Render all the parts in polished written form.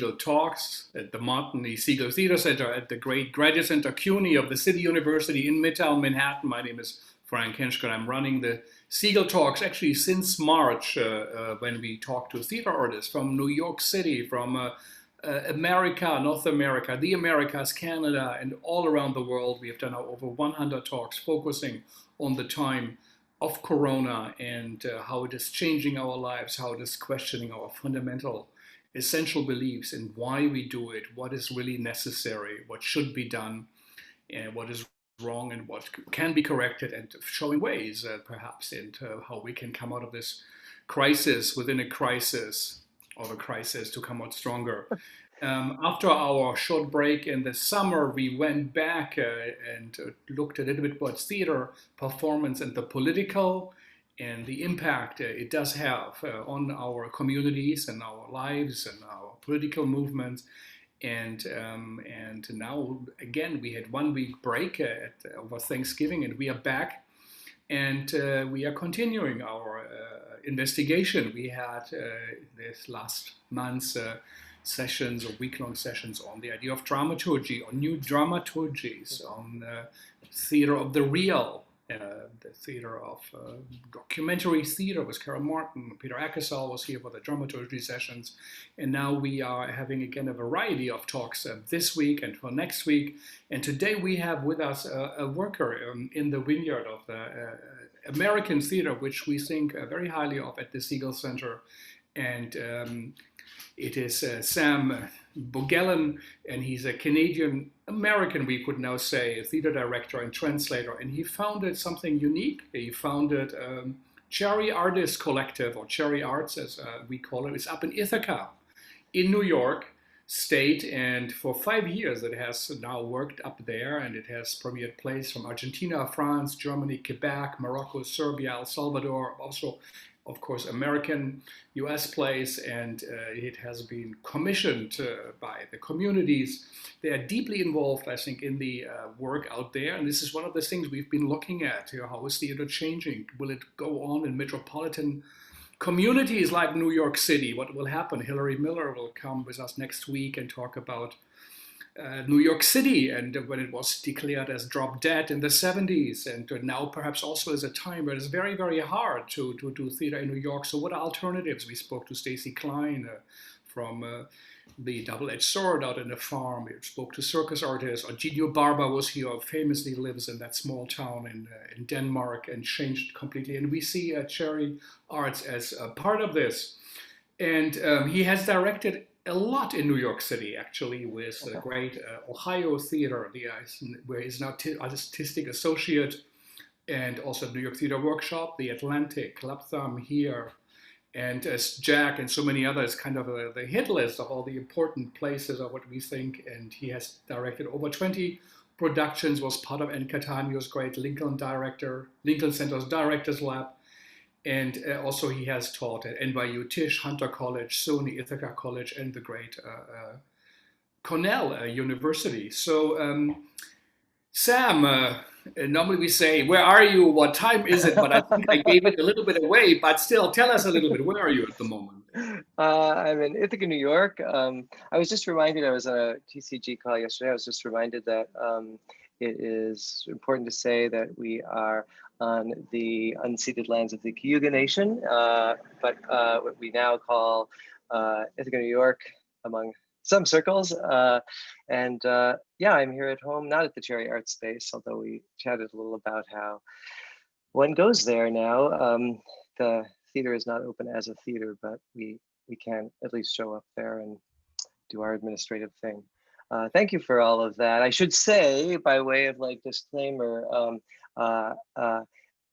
Segal Talks at the Martin E. Segal Theater Center at the great Graduate Center CUNY of the City University in Midtown Manhattan. My name is Frank Henschke. I'm running the Segal Talks actually since March when we talk to theater artists from New York City, from America, North America, the Americas, Canada, and all around the world. We have done over 100 talks focusing on the time of Corona and how it is changing our lives, how it is questioning our fundamental, essential beliefs and why we do it, what is really necessary, what should be done, and what is wrong and what can be corrected, and showing ways, perhaps, into how we can come out of this crisis within a crisis, of a crisis to come out stronger. After our short break in the summer, we went back and looked a little bit about theater performance and the political and the impact it does have on our communities and our lives and our political movements. And now again, we had 1 week break over Thanksgiving, and we are back, and we are continuing our investigation. We had this last month's sessions or week-long sessions on the idea of dramaturgy, on new dramaturgies, on theater of the real, the theater of documentary theater with Carol Martin. Peter Akesal was here for the dramaturgy sessions. And now we are having again a variety of talks this week and for next week. And today we have with us a worker in the vineyard of the American theater, which we think very highly of at the Segal Center. And it is Sam Buggeln, and he's a Canadian-American, we could now say, a theater director and translator. And he founded something unique. He founded Cherry Artists Collective, or Cherry Arts as we call it. It's up in Ithaca in New York State. And for 5 years it has now worked up there, and it has premiered plays from Argentina, France, Germany, Quebec, Morocco, Serbia, El Salvador, also of course, American, US plays, and it has been commissioned by the communities. They are deeply involved, I think, in the work out there. And this is one of the things we've been looking at. How is theater changing? Will it go on in metropolitan communities like New York City? What will happen? Hillary Miller will come with us next week and talk about New York City, and when it was declared as drop dead in the 70s, and now perhaps also is a time where it's very, very hard to do theater in New York. So what are alternatives? We spoke to Stacy Klein from the Double-Edged Sword out in the farm. We spoke to circus artists. Eugenio Barba was here, famously lives in that small town in Denmark and changed completely. And we see Cherry Arts as a part of this. And he has directed a lot in New York City, actually, with the great Ohio Theater, where he's an artistic associate, and also New York Theater Workshop, the Atlantic, Club Thumb here, and as Jack and so many others, kind of the hit list of all the important places of what we think. And he has directed over 20 productions, was part of N. Catania's great Lincoln Center's Directors Lab. And also he has taught at NYU Tisch, Hunter College, SUNY, Ithaca College, and the great Cornell University. So Sam, normally we say, where are you? What time is it? But I think I gave it a little bit away, but still tell us a little bit, where are you at the moment? I'm in Ithaca, New York. I was just reminded, I was on a TCG call yesterday, I was just reminded that it is important to say that we are on the unceded lands of the Cayuga Nation, but what we now call Ithaca, New York, among some circles. Yeah, I'm here at home, not at the Cherry Art Space, although we chatted a little about how one goes there now. The theater is not open as a theater, but we can at least show up there and do our administrative thing. Thank you for all of that. I should say, by way of like disclaimer,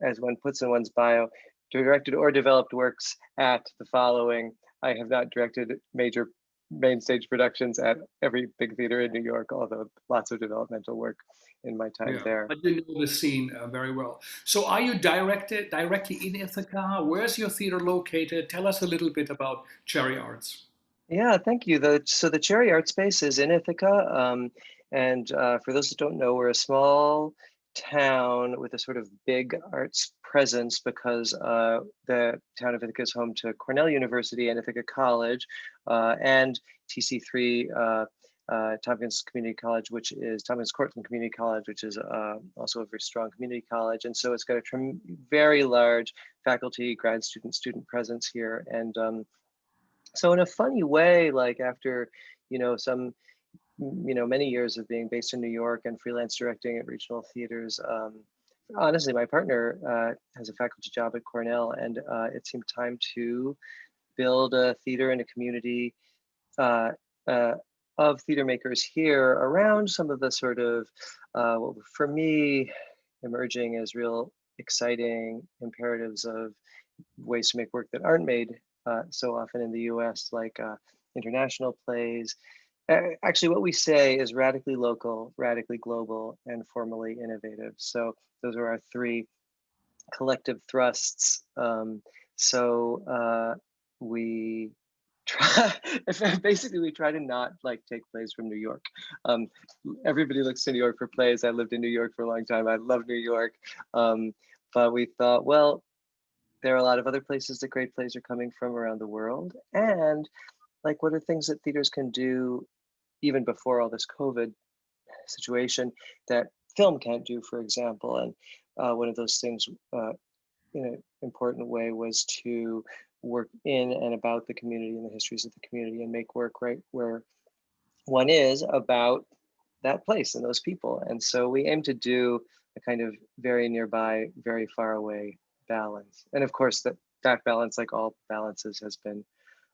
as one puts in one's bio, directed or developed works at the following. I have not directed major main stage productions at every big theater in New York, although lots of developmental work in my time there. But you know the scene very well. So are you directly in Ithaca? Where's your theater located? Tell us a little bit about Cherry Arts. Yeah, thank you. So the Cherry Art Space is in Ithaca. And for those that don't know, we're a small town with a sort of big arts presence because the town of Ithaca is home to Cornell University and Ithaca College. And TC3, Tompkins Community College, which is Tompkins Cortland Community College, which is also a very strong community college. And so it's got a very large faculty, grad student presence here. And so in a funny way, like after, many years of being based in New York and freelance directing at regional theaters, honestly, my partner has a faculty job at Cornell, and it seemed time to build a theater and a community of theater makers here around some of the sort of, for me, emerging as real exciting imperatives of ways to make work that aren't made so often in the US, like international plays. Actually, what we say is radically local, radically global, and formally innovative. So those are our three collective thrusts. We try, basically we try to not like take plays from New York. Everybody looks to New York for plays. I lived in New York for a long time. I love New York. But we thought, well, there are a lot of other places that great plays are coming from around the world. And like, what are things that theaters can do even before all this COVID situation that film can't do, for example? And one of those things in an important way was to work in and about the community and the histories of the community and make work right where one is about that place and those people. And so we aim to do a kind of very nearby, very far away balance. And of course, that balance, like all balances, has been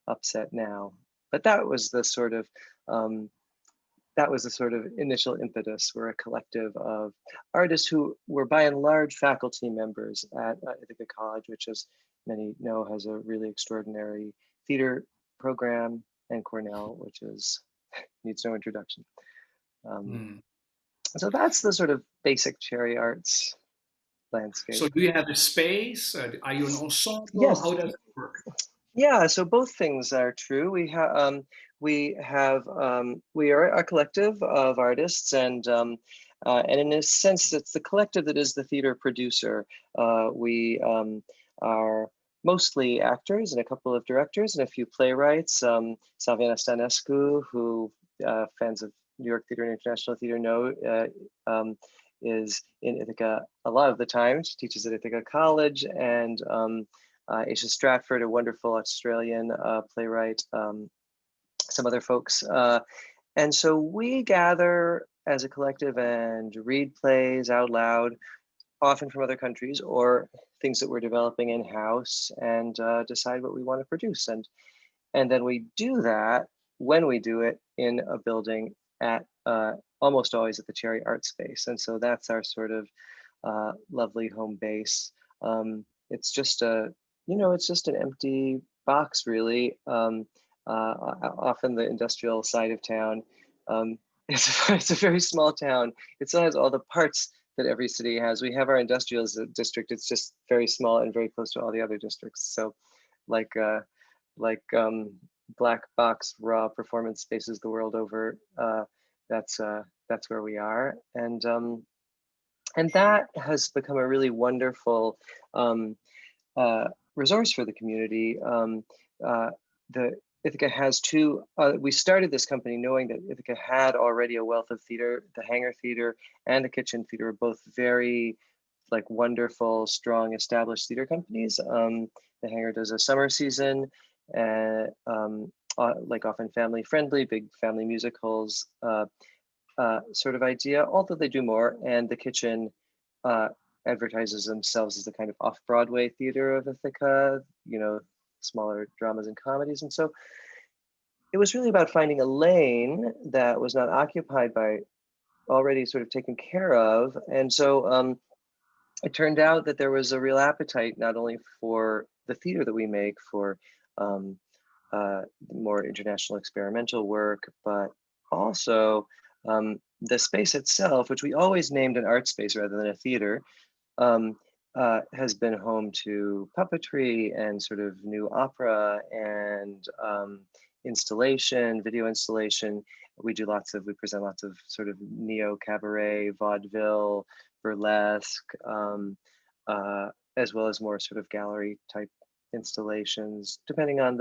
upset now. But that was the sort of initial impetus. We're a collective of artists who were by and large faculty members at Ithaca College, which, as many know, has a really extraordinary theater program, and Cornell, which needs no introduction. So that's the sort of basic Cherry Arts landscape. So do you have a space? Are you an ensemble? Yes. How does it work? Yeah, so both things are true. We are a collective of artists, and in a sense, it's the collective that is the theater producer. We are mostly actors and a couple of directors and a few playwrights. Salviana Stanescu, who fans of New York Theater and International Theater know, is in Ithaca a lot of the time. She teaches at Ithaca College, and Aisha Stratford, a wonderful Australian playwright, some other folks. And so we gather as a collective and read plays out loud, often from other countries or things that we're developing in-house, and decide what we want to produce. And then we do that when we do it in a building at almost always at the Cherry Art Space. And so that's our sort of lovely home base. It's just it's just an empty box, really. Often the industrial side of town. It's a very small town. It still has all the parts that every city has. We have our industrial district. It's just very small and very close to all the other districts. So like black box raw performance spaces the world over. That's where we are. And that has become a really wonderful resource for the community. Ithaca has two, we started this company knowing that Ithaca had already a wealth of theater. The Hangar Theater and the Kitchen Theater are both very wonderful, strong, established theater companies. The Hangar does a summer season, often family friendly, big family musicals sort of idea, although they do more. And the Kitchen advertises themselves as the kind of off-Broadway theater of Ithaca, smaller dramas and comedies. And so it was really about finding a lane that was not occupied by already sort of taken care of. And so it turned out that there was a real appetite, not only for the theater that we make for more international experimental work, but also the space itself, which we always named an art space rather than a theater, has been home to puppetry and sort of new opera and installation, video installation. We present lots of sort of neo cabaret, vaudeville, burlesque, as well as more sort of gallery type installations, depending on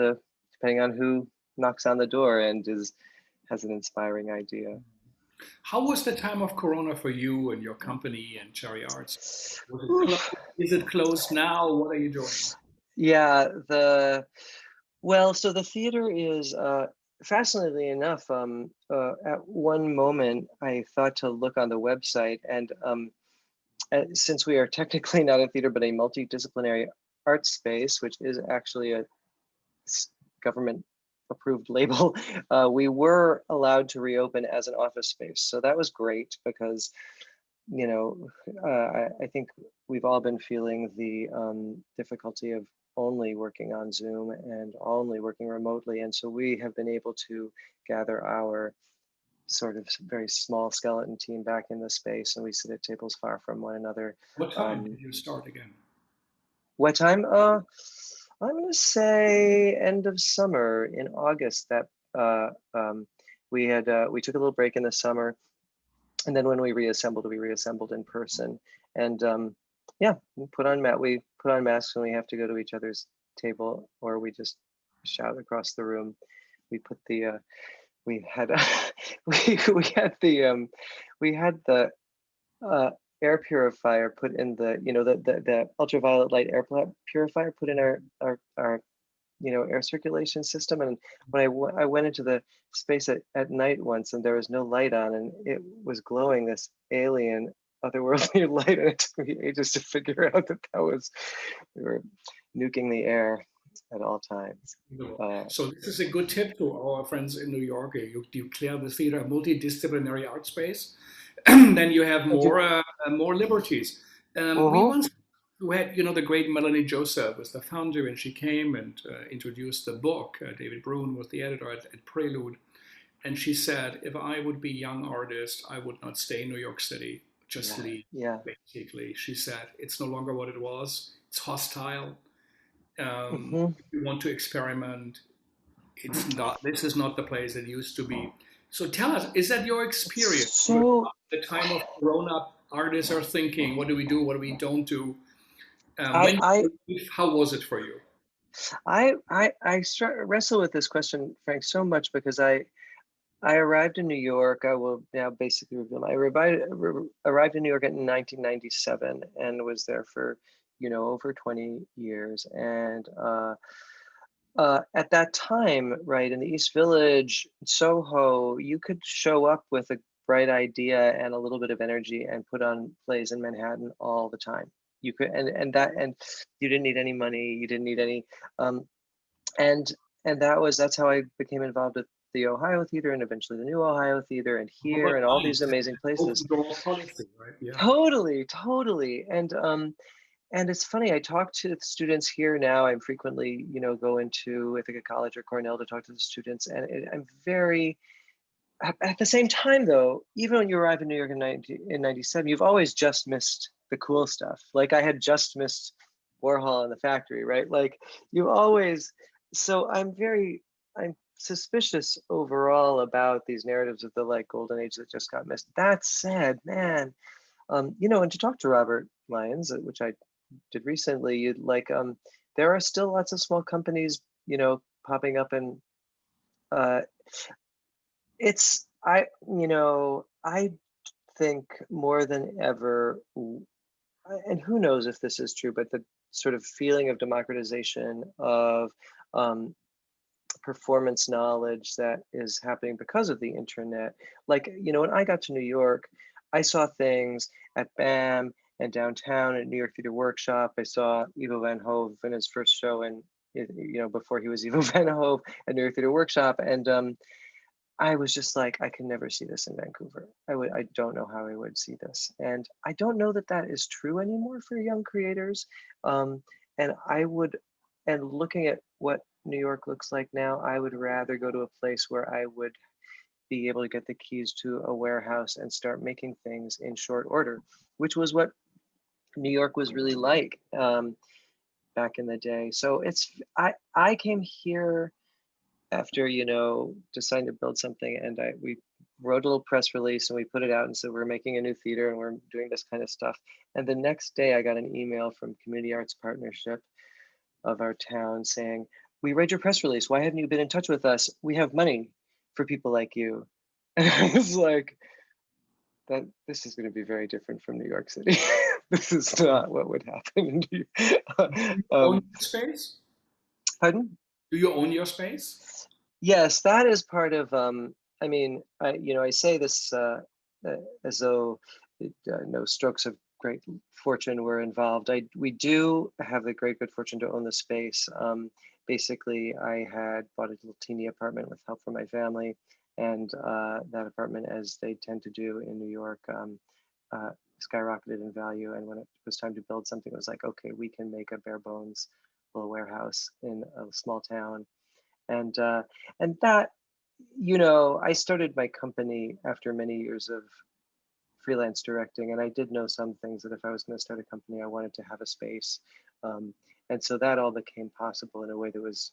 who knocks on the door and has an inspiring idea. How was the time of Corona for you and your company and Cherry Arts? Was it Oof. closed? Is it closed now? What are you doing? Yeah, so the theater is fascinatingly enough. At one moment, I thought to look on the website, and since we are technically not a theater but a multidisciplinary art space, which is actually a government approved label, we were allowed to reopen as an office space. So that was great because, you know, I think we've all been feeling the difficulty of only working on Zoom and only working remotely. And so we have been able to gather our sort of very small skeleton team back in the space, and we sit at tables far from one another. What time did you start again? What time? I'm going to say end of summer in August. That we took a little break in the summer, and then when we reassembled in person. And yeah, we put on masks when we have to go to each other's table, or we just shout across the room. We put the we had we had the air purifier put in the ultraviolet light air purifier put in our air circulation system. And when I went into the space at night once, and there was no light on, and it was glowing this alien otherworldly light, and it took me ages to figure out that we were nuking the air at all times. So this is a good tip to our friends in New York. You declare the theater a multidisciplinary art space, then you have more liberties. We Uh-huh. once had, the great Melanie Joseph was the founder, and she came and introduced the book. David Brun was the editor at Prelude, and she said, if I would be a young artist, I would not stay in New York City, just leave. Yeah. Basically, she said, it's no longer what it was. It's hostile. Mm-hmm. If you want to experiment, it's not. This is not the place it used to be. So tell us, is that your experience? So The time of Corona, artists are thinking, what do we do? What do we don't do? I I How was it for you? wrestle with this question, Frank, so much because I arrived in New York. I will now basically reveal arrived in New York in 1997 and was there for over 20 years. And at that time, right, in the East Village, Soho, you could show up with a bright idea and a little bit of energy and put on plays in Manhattan all the time. You could, and you didn't need any money. You didn't need any, um, and that's how I became involved with the Ohio Theater and eventually the New Ohio Theater and What here and all these amazing places. open door policy, right? Yeah. Totally. And it's funny, I talk to the students here now. I'm frequently, go into Ithaca College or Cornell to talk to the students. And I'm very, at the same time though, even when you arrive in New York in 97, you've always just missed the cool stuff. Like I had just missed Warhol in the Factory, right? Like you always, so I'm suspicious overall about these narratives of the like golden age that just got missed. That said, man, and to talk to Robert Lyons, which I did recently, there are still lots of small companies, popping up, and uh, I think more than ever, and who knows if this is true, but the sort of feeling of democratization of um, performance knowledge that is happening because of the internet. Like, when I got to New York, I saw things at BAM and downtown at New York Theater Workshop. I saw Ivo Van Hove in his first show, and before he was Ivo Van Hove at New York Theater Workshop, and I was just like, I can never see this in Vancouver. I don't know how I would see this, and I don't know that that is true anymore for young creators. Um, and looking at what New York looks like now, I would rather go to a place where I would be able to get the keys to a warehouse and start making things in short order, which was what New York was really like back in the day. So I came here after deciding to build something, and we wrote a little press release and we put it out and said we're making a new theater and we're doing this kind of stuff. And the next day I got an email from Community Arts Partnership of our town saying, we read your press release. Why haven't you been in touch with us? We have money for people like you. And I was like, that this is going to be very different from New York City. This is not what would happen in New York. Do you own your space? Pardon? Do you own your space? Yes, that is part of. I mean, I say this as though no strokes of great fortune were involved. We do have the great good fortune to own the space. Basically, I had bought a little teeny apartment with help from my family, and that apartment, as they tend to do in New York, skyrocketed in value. And when it was time to build something, it was like, okay, we can make a bare bones little warehouse in a small town, and that, I started my company after many years of freelance directing, and I did know some things that if I was going to start a company, I wanted to have a space, and so that all became possible in a way that was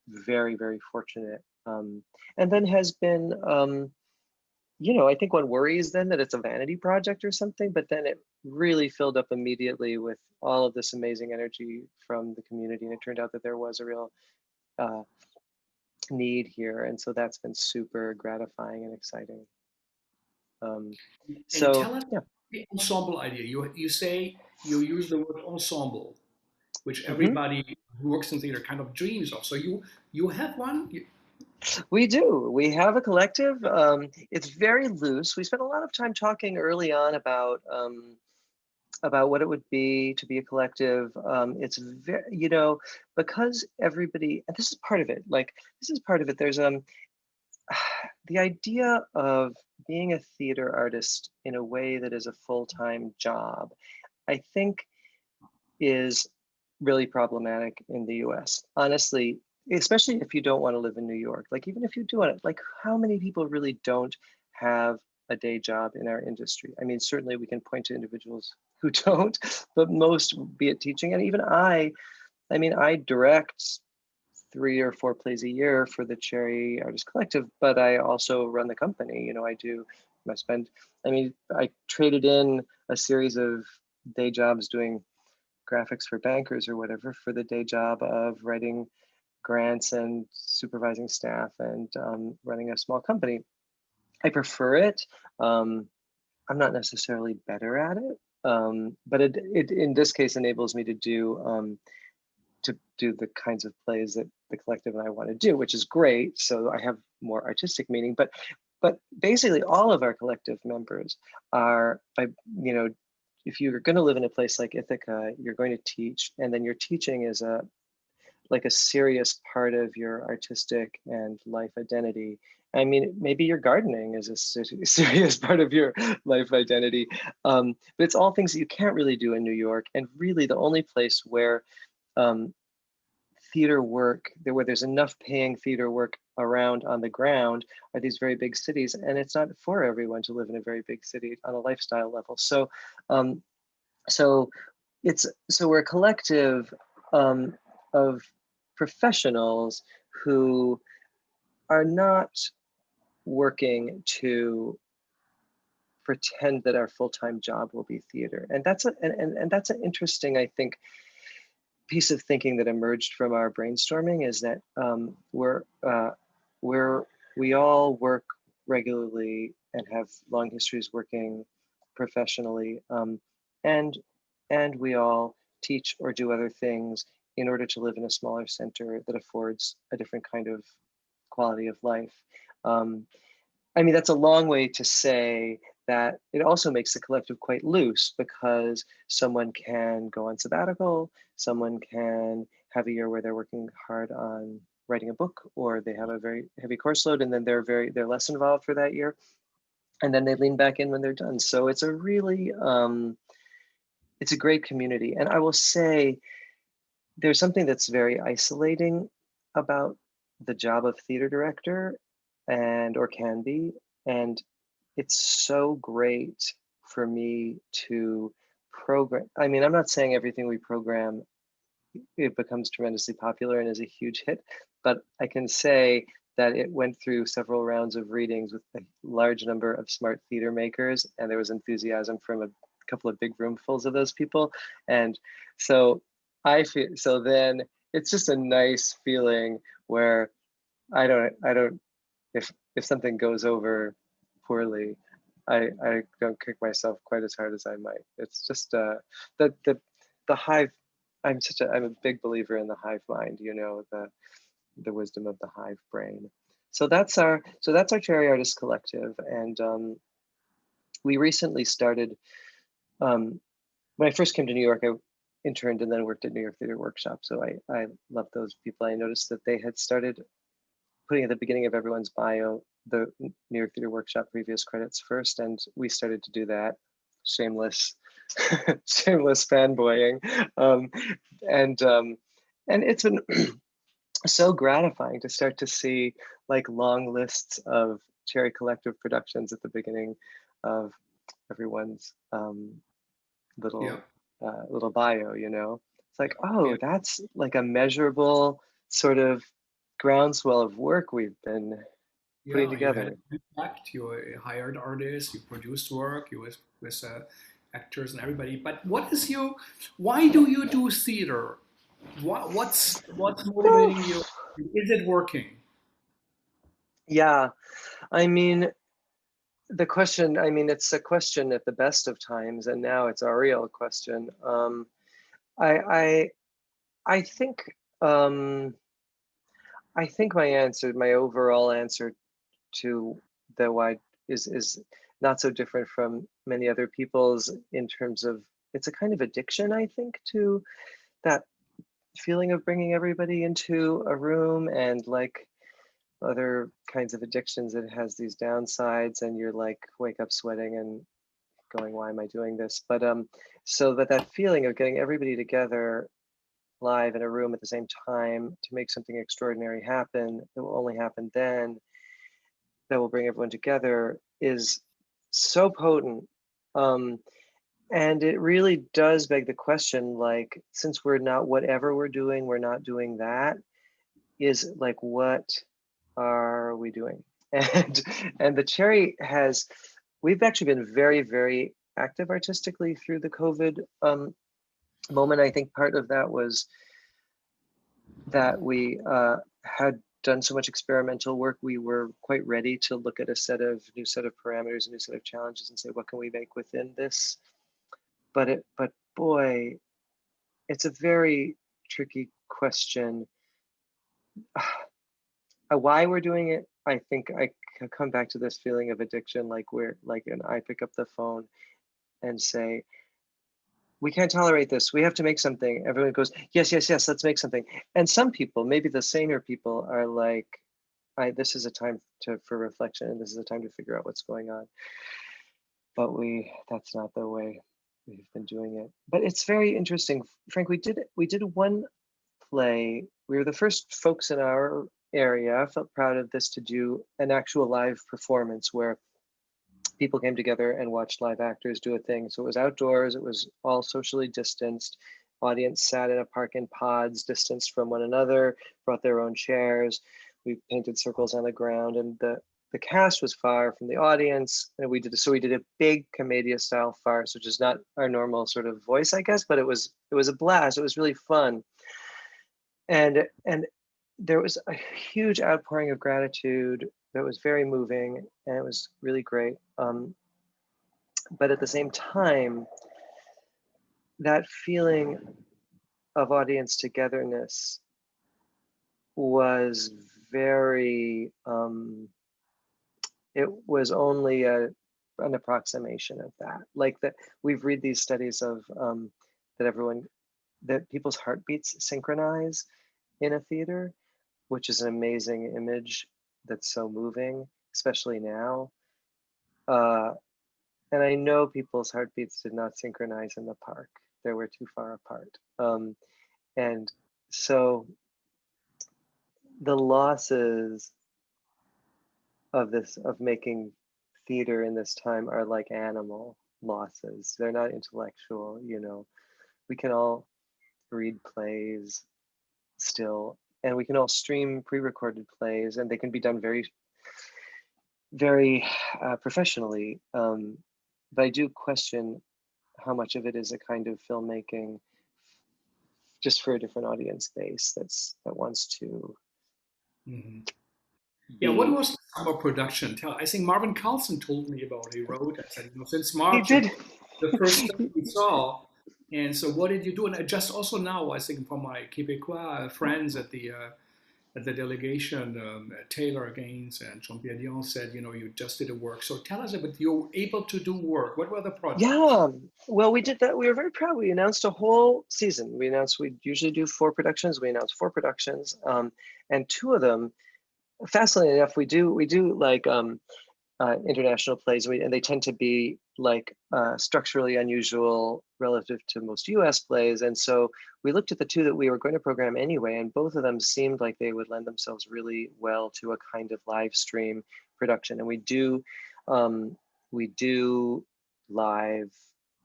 very, very fortunate, and then has been, I think one worries then that it's a vanity project or something, but then it really filled up immediately with all of this amazing energy from the community, and it turned out that there was a real uh, need here, and so that's been super gratifying and exciting. And So tell us yeah. the ensemble idea. You say you use the word ensemble, which Hmm. everybody who works in theater kind of dreams of. So you have one. We do. We have a collective. It's very loose. We spent a lot of time talking early on about what it would be to be a collective. It's very, because everybody, and this is part of it. Like, this is part of it. There's the idea of being a theater artist in a way that is a full-time job, I think, is really problematic in the US. Honestly, especially if you don't want to live in New York. Like, even if you do want it, like, how many people really don't have a day job in our industry? I mean, certainly we can point to individuals who don't, but most, be it teaching, and even I mean, I direct 3 or 4 plays a year for the Cherry Artist Collective, but I also run the company. I spend, I mean, I traded in a series of day jobs doing graphics for bankers or whatever for the day job of writing grants and supervising staff and running a small company. I prefer it. Um, I'm not necessarily better at it, but it in this case enables me to do the kinds of plays that the collective and I want to do, which is great. So I have more artistic meaning, but basically all of our collective members are, if you're going to live in a place like Ithaca, you're going to teach, and then your teaching is like a serious part of your artistic and life identity. I mean, maybe your gardening is a serious part of your life identity, but it's all things that you can't really do in New York. And really, the only place where um, theater work, where there's enough paying theater work around on the ground, are these very big cities, and it's not for everyone to live in a very big city on a lifestyle level. So, um, so we're a collective of professionals who are not working to pretend that our full-time job will be theater, and that's an interesting, I think, piece of thinking that emerged from our brainstorming, is that we all work regularly and have long histories working professionally, and we all teach or do other things in order to live in a smaller center that affords a different kind of quality of life. Um, I mean, that's a long way to say that it also makes the collective quite loose, because someone can go on sabbatical, someone can have a year where they're working hard on writing a book, or they have a very heavy course load, and then they're less involved for that year, and then they lean back in when they're done. So it's a really it's a great community. And I will say there's something that's very isolating about the job of theater director, and or can be, and it's so great for me to program. I mean, I'm not saying everything we program, it becomes tremendously popular and is a huge hit, but I can say that it went through several rounds of readings with a large number of smart theater makers, and there was enthusiasm from a couple of big roomfuls of those people. And so I feel, so then it's just a nice feeling where I don't, if something goes over poorly, I don't kick myself quite as hard as I might. It's just the hive. I'm a big believer in the hive mind. You know, the wisdom of the hive brain. So that's our Cherry Artist Collective, and we recently started. When I first came to New York, I interned and then worked at New York Theater Workshop. So I love those people. I noticed that they had started putting at the beginning of everyone's bio the New York Theater Workshop previous credits first, and we started to do that. Shameless, shameless fanboying, and it's been so gratifying to start to see like long lists of Cherry Collective productions at the beginning of everyone's little little bio. You know, it's like, oh, that's like a measurable sort of groundswell of work we've been putting You had together. an impact. You hired artists. You produced work. You with actors and everybody. But what is your? Why do you do theater? What's motivating you? Is it working? Yeah, I mean, the question, I mean, it's a question at the best of times, and now it's a real question. I, I, I think, um, I think my overall answer to the why is not so different from many other people's in terms of it's a kind of addiction, I think, to that feeling of bringing everybody into a room, and like other kinds of addictions, it has these downsides, and you're like wake up sweating and going, why am I doing this? But so that feeling of getting everybody together live in a room at the same time to make something extraordinary happen that will only happen then, that will bring everyone together, is so potent. And it really does beg the question, like, since we're not, whatever we're not doing that, is like, what are we doing? And the Cherry has, we've actually been very, very active artistically through the COVID moment. I think part of that was that we had done so much experimental work, we were quite ready to look at a new set of parameters, a new set of challenges, and say, what can we make within this? But boy, it's a very tricky question. Why we're doing it, I think I come back to this feeling of addiction, like and I pick up the phone and say, we can't tolerate this. We have to make something. Everyone goes, yes, yes, yes, let's make something. And some people, maybe the saner people, are like, this is a time for reflection, and this is a time to figure out what's going on. But that's not the way we've been doing it. But it's very interesting. Frank, we did one play. We were the first folks in our area. I felt proud of this, to do an actual live performance where people came together and watched live actors do a thing. So it was outdoors, it was all socially distanced. Audience sat in a park in pods, distanced from one another, brought their own chairs. We painted circles on the ground, and the cast was far from the audience. And we did a big commedia style farce, which is not our normal sort of voice, I guess, but it was a blast. It was really fun. And there was a huge outpouring of gratitude that was very moving, and it was really great. But at the same time, that feeling of audience togetherness was very, it was only an approximation of that. Like that, we've read these studies of that people's heartbeats synchronize in a theater, which is an amazing image that's so moving, especially now. And I know people's heartbeats did not synchronize in the park. They were too far apart. And so the losses of making theater in this time are like animal losses. They're not intellectual, you know. We can all read plays still, and we can all stream pre-recorded plays, and they can be done very, very professionally. But I do question how much of it is a kind of filmmaking just for a different audience base that wants to Yeah, what be. was the summer production? I think Marvin Carlson told me about it. He wrote, I said, since He March, did. the first stuff we saw. And so what did you do? And I just also now, I think for my Quebecois friends at the delegation, Taylor Gaines and Jean-Pierre Dion said, you just did a work. So tell us about, you were able to do work. What were the projects? Yeah, well, we did that. We were very proud. We announced a whole season. We usually do 4 productions. We announced 4 productions, and 2 of them, fascinating enough, we do like international plays, and they tend to be like structurally unusual relative to most US plays. And so we looked at the 2 that we were going to program anyway, and both of them seemed like they would lend themselves really well to a kind of live stream production. And we do live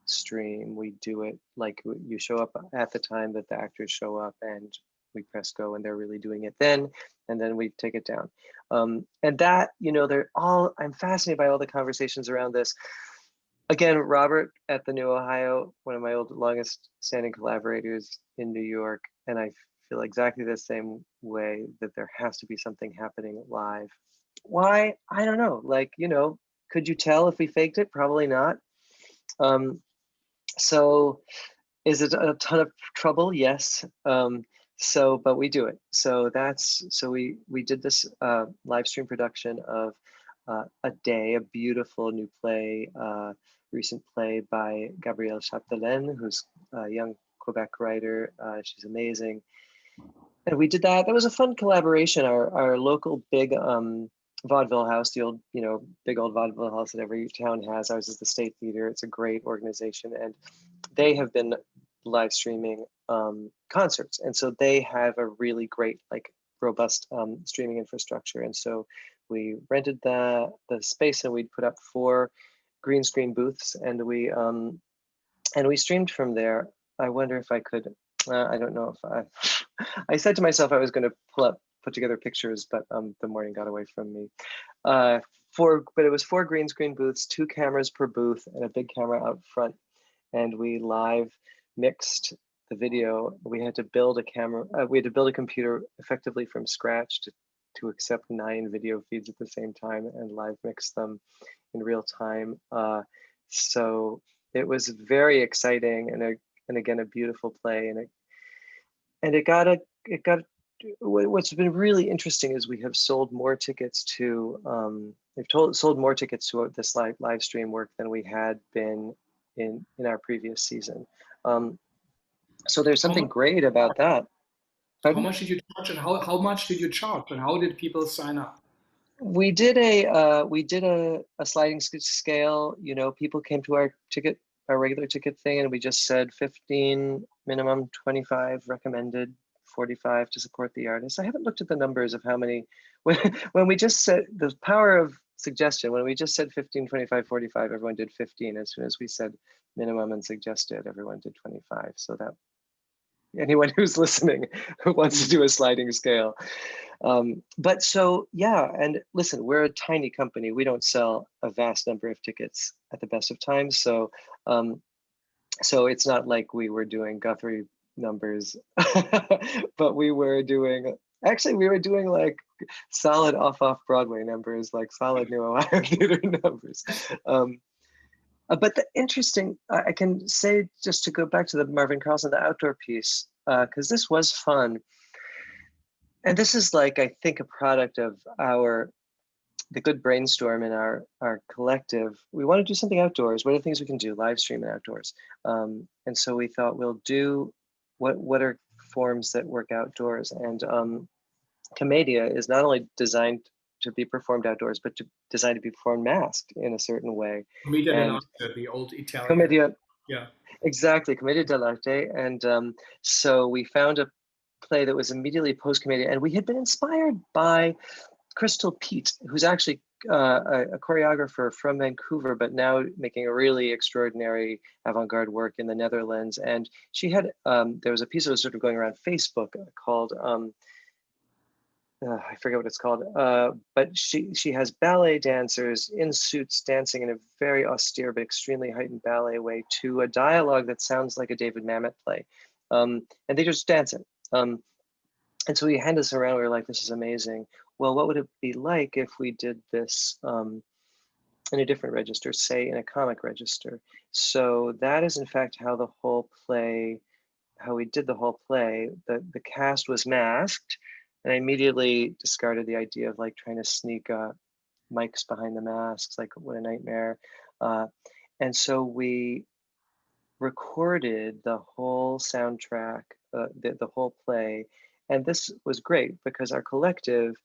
stream. We do it like you show up at the time that the actors show up, and we press go, and they're really doing it then, and then we take it down. And that, I'm fascinated by all the conversations around this. Again, Robert at the New Ohio, one of my longest standing collaborators in New York, and I feel exactly the same way, that there has to be something happening live. Why? I don't know. Like, could you tell if we faked it? Probably not. So is it a ton of trouble? Yes. But we do it. So we did this live stream production of A Day, a beautiful new play, recent play by Gabrielle Chapdelaine, who's a young Quebec writer. She's amazing. And we did that. That was a fun collaboration. Our local big vaudeville house, the old, big old vaudeville house that every town has. Ours is the State Theater. It's a great organization, and they have been live streaming concerts, and so they have a really great, like, robust streaming infrastructure. And so we rented the space, and we'd put up 4 green screen booths, and we streamed from there. I wonder if I could. I don't know if I said to myself I was going to put together pictures, but the morning got away from me. But it was 4 green screen booths, 2 cameras per booth, and a big camera out front. And we live mixed the video. We had to build a camera. We had to build a computer effectively from scratch to accept 9 video feeds at the same time and live mix them in real time. So it was very exciting, and again, a beautiful play. And it got what's been really interesting is we have sold more tickets to sold more tickets to this live stream work than we had been in our previous season. So there's something great about that. How much did you charge, and how much did you charge, and how did people sign up? We did a sliding scale. People came to our regular ticket thing, and we just said 15 minimum, 25 recommended, 45 to support the artist. I haven't looked at the numbers of how many. When we just said the power of suggestion, when we just said 15, 25, 45, everyone did 15. As soon as we said minimum and suggested, everyone did 25. So that anyone who's listening who wants to do a sliding scale. But so, yeah, and listen, we're a tiny company. We don't sell a vast number of tickets at the best of times. So it's not like we were doing Guthrie numbers, but we were doing like solid off Broadway numbers, like solid New Ohio Theater numbers. But the interesting, I can say, just to go back to the Marvin Carlson, the outdoor piece, because this was fun. And this is, like, I think, a product of the good brainstorm in our collective. We want to do something outdoors. What are the things we can do? Live stream and outdoors. And so we thought, we'll do what are forms that work outdoors. And Commedia is not only designed to be performed outdoors, but designed to be performed masked in a certain way. Commedia dell'arte, the old Italian. Commedia, yeah, exactly, Commedia dell'arte. And so we found a play that was immediately post-Commedia, and we had been inspired by Crystal Pete, who's actually a choreographer from Vancouver, but now making a really extraordinary avant-garde work in the Netherlands. And she had, there was a piece that was sort of going around Facebook called, I forget what it's called, but she has ballet dancers in suits dancing in a very austere but extremely heightened ballet way to a dialogue that sounds like a David Mamet play. and they just dance it. And so we hand this around. We were like, "This is amazing." Well, what would it be like if we did this in a different register, say in a comic register? So that is in fact how the whole play, how we did the whole play. The cast was masked, and I immediately discarded the idea of like trying to sneak mics behind the masks, like what a nightmare. And so we recorded the whole soundtrack, the whole play. And this was great because our collective,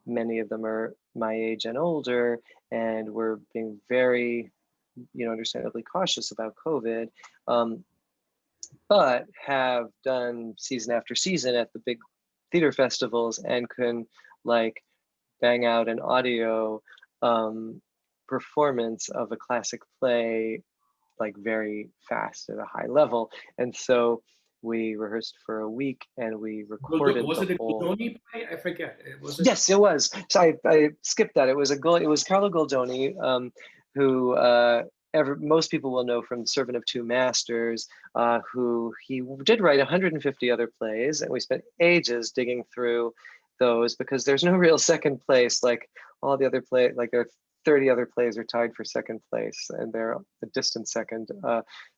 many of them are my age and older, and we're being very, understandably cautious about COVID, but have done season after season at the big theater festivals and can like bang out an audio performance of a classic play like very fast at a high level. And so we rehearsed for a week and we recorded Was the it a whole. Goldoni play? I forget. Was it? Yes, it was. So I skipped that. It was it was Carlo Goldoni, who most people will know from Servant of Two Masters, who he did write 150 other plays, and we spent ages digging through those because there's no real second place. Like all the other plays, like there are 30 other plays are tied for second place, and they're a distant second.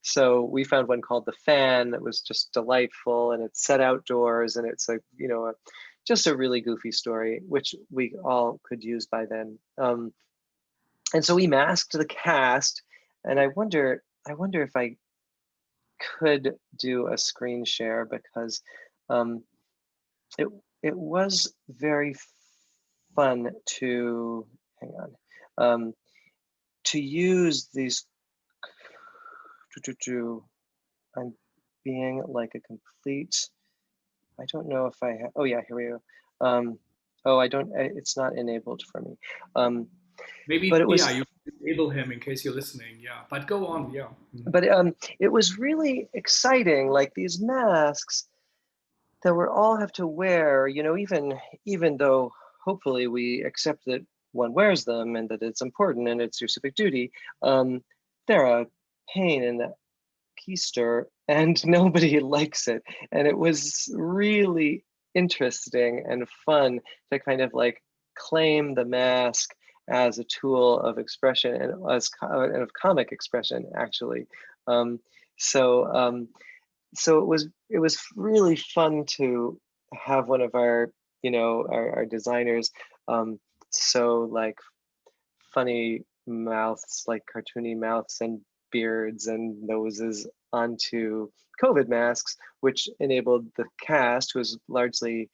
So we found one called The Fan that was just delightful, and it's set outdoors, and it's like, just a really goofy story, which we all could use by then. And so we masked the cast, and I wonder if I could do a screen share because it was very fun to to use these. I'm being like a complete. I don't know if I have. Oh yeah, here we go. Oh, I don't. It's not enabled for me. Maybe, But it yeah, was. you enable him in case you're listening. Yeah, but go on. Yeah. But it was really exciting. Like these masks that we all have to wear. Even though hopefully we accept that one wears them and that it's important and it's your civic duty. They're a pain in the keister, and nobody likes it. And it was really interesting and fun to kind of like claim the mask as a tool of expression and and of comic expression, actually. Um, so so it was really fun to have one of our our designers so like funny mouths, like cartoony mouths and beards and noses onto COVID masks, which enabled the cast, who was largely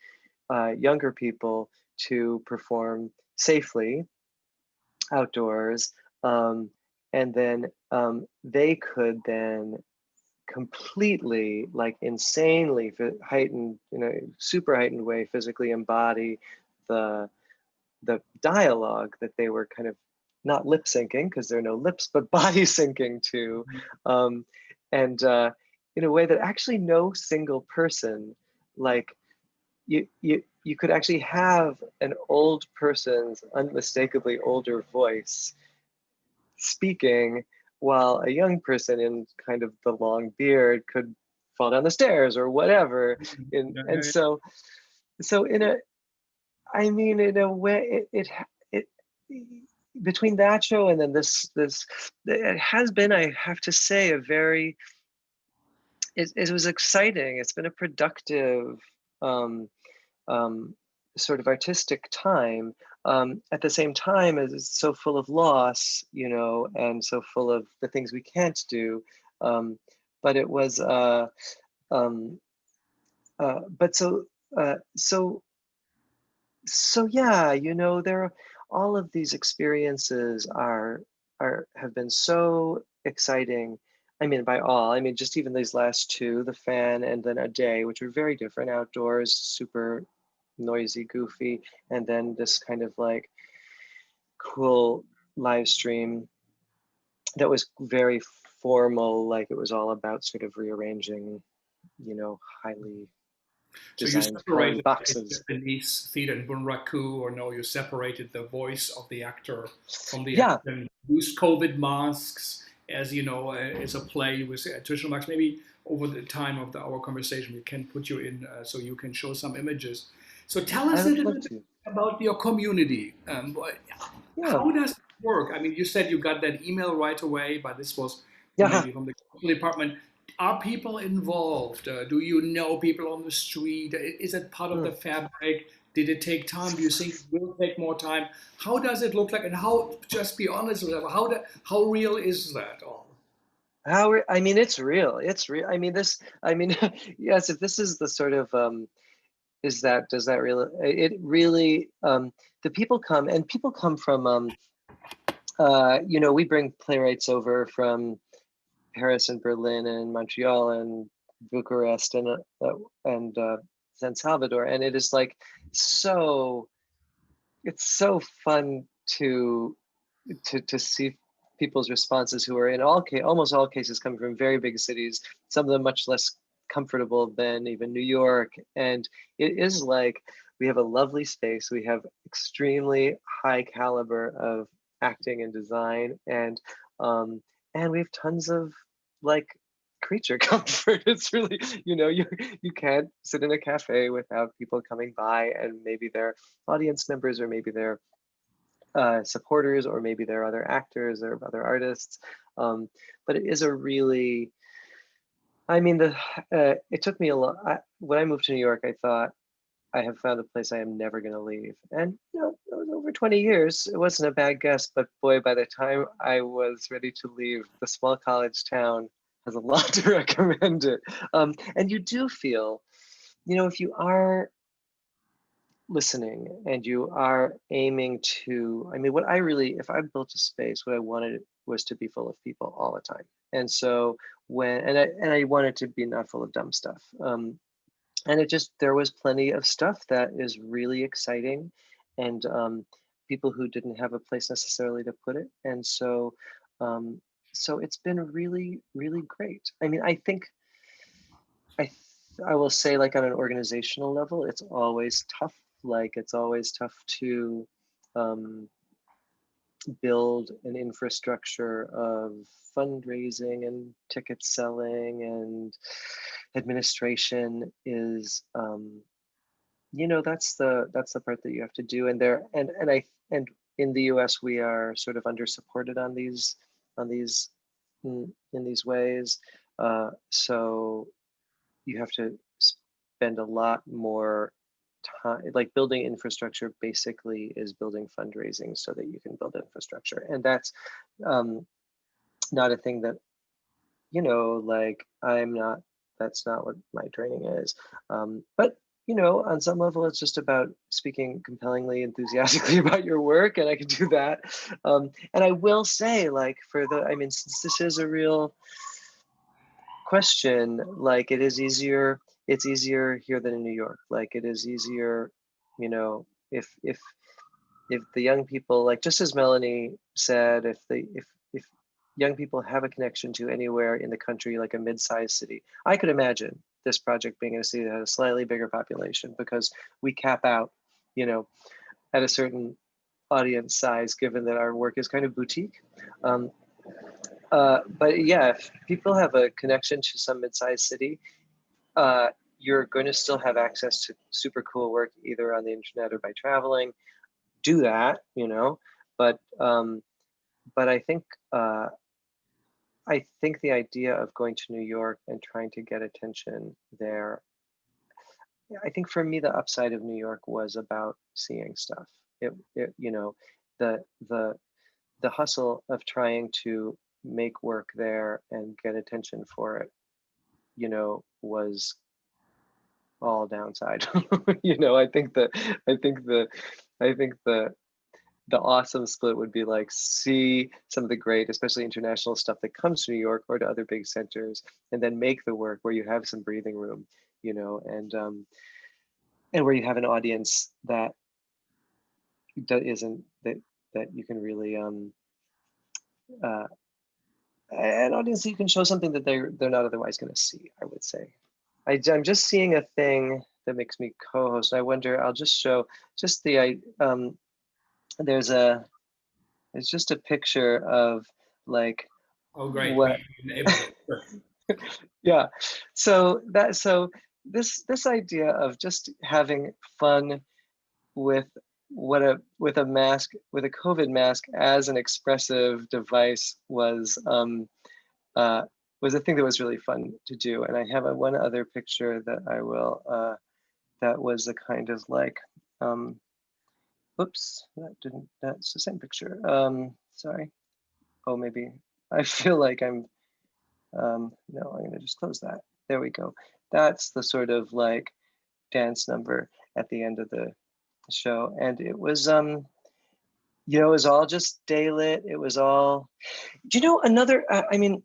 younger people, to perform safely outdoors. And then they could then completely, like insanely heightened, super heightened way, physically embody the dialogue that they were kind of not lip syncing, because there are no lips, but body syncing to, and in a way that actually no single person, like you could actually have an old person's unmistakably older voice speaking, while a young person in kind of the long beard could fall down the stairs or whatever. And so in a, I mean, in a way, it between that show and then this it has been, I have to say, a very, it was exciting. It's been a productive sort of artistic time, at the same time as it's so full of loss, and so full of the things we can't do. But it was but so yeah, there are all of these experiences have been so exciting. I mean, by all, I mean just even these last two, The Fan and then A Day, which are very different, outdoors, super noisy, goofy, and then this kind of like cool live stream that was very formal, like it was all about sort of rearranging, highly So you designed cone separated boxes. Japanese theater in Bunraku, or no, you separated the voice of the actor from the Yeah, actor, and used COVID masks as, as a play with traditional masks. Maybe over the time of our conversation, we can put you in so you can show some images. So tell I us a would little love bit to. about your community. Yeah. How does it work? I mean, you said you got that email right away, but this was Yeah. maybe from the cultural department. Are people involved? Do you know people on the street? Is it part of Hmm. the fabric? Did it take time? Do you think it will take more time? How does it look like? And how, just be honest with us, how real is that all? I mean, it's real. It's real. I mean, I mean, yes, if this is the sort of, does that really, it really, the people come and people come from, we bring playwrights over from Paris and Berlin and Montreal and Bucharest and San Salvador. And it is like, so, it's so fun to see people's responses who are in almost all cases coming from very big cities, some of them much less comfortable than even New York. And it is like we have a lovely space. We have extremely high caliber of acting and design, and we have tons of like creature comfort. It's really, you can't sit in a cafe without people coming by, and maybe they're audience members or maybe they're supporters, or maybe there are other actors or other artists. But it is a really, I mean, it took me a lot. When I moved to New York, I thought I have found a place I am never going to leave. And, it was over 20 years. It wasn't a bad guess, but boy, by the time I was ready to leave, the small college town has a lot to recommend it. And you do feel, if you are listening and you are aiming to, I mean, if I built a space, what I wanted was to be full of people all the time. And so I wanted to be not full of dumb stuff. And there was plenty of stuff that is really exciting, and people who didn't have a place necessarily to put it. And so it's been really, really great. I mean, I think I will say, like, on an organizational level, it's always tough. Like, it's always tough to um, build an infrastructure of fundraising and ticket selling and administration is, that's the part that you have to do. And in the US, we are sort of under supported on these in these ways. So you have to spend a lot more time. Like, building infrastructure basically is building fundraising so that you can build infrastructure, and that's not a thing that, like, that's not what my training is. But on some level, it's just about speaking compellingly, enthusiastically about your work, and I can do that. And I will say, like, I mean, since this is a real question, like, it's easier here than in New York. Like, it is easier, if the young people, like, just as Melanie said, if young people have a connection to anywhere in the country, like a mid-sized city, I could imagine this project being in a city that has a slightly bigger population, because we cap out, at a certain audience size, given that our work is kind of boutique. But yeah, if people have a connection to some mid-sized city, you're going to still have access to super cool work, either on the internet or by traveling. Do that, but I think the idea of going to New York and trying to get attention there, I think for me the upside of New York was about seeing stuff. The the hustle of trying to make work there and get attention for it, was all downside. I think the awesome split would be, like, see some of the great, especially international stuff that comes to New York or to other big centers, and then make the work where you have some breathing room, and where you have an audience that you can really uh, an audience that you can show something that they're not otherwise going to see. I would say. I'm just seeing a thing that makes me co-host. I wonder. I'll just show just the there's a it's just a picture of, like, Oh, great. what We enabled it. Good. Yeah. So this idea of just having fun with with a mask, with a COVID mask as an expressive device uh, was a thing that was really fun to do. And I have one other picture that I will that was a kind of like oops, that's the same picture. Sorry. Oh, maybe I feel like I'm no, I'm gonna just close that. There we go. That's the sort of like dance number at the end of the show. And it was you know, it was all just daylit. It was all, do you know another, I mean,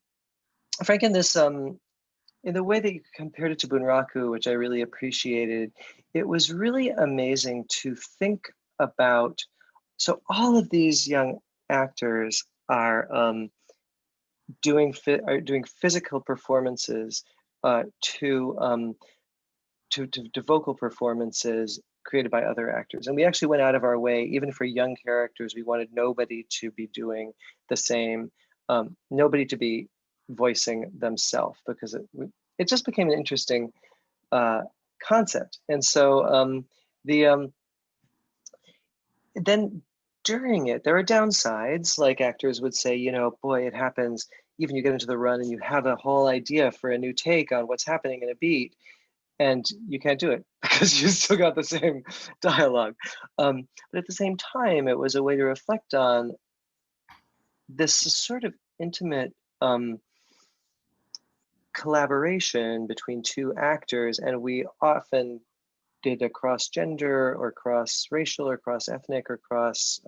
Frank, in the way that you compared it to Bunraku, which I really appreciated, it was really amazing to think about. So all of these young actors are doing physical performances to to vocal performances created by other actors. And we actually went out of our way, even for young characters, we wanted nobody to be doing the same, nobody to be voicing themselves, because it just became an interesting concept. And so then during it, there are downsides, like actors would say, you know, boy, it happens, even you get into the run and you have a whole idea for a new take on what's happening in a beat, and you can't do it because you still got the same dialogue. But at the same time, it was a way to reflect on this sort of intimate collaboration between two actors, and we often did a cross gender or cross racial or cross ethnic or cross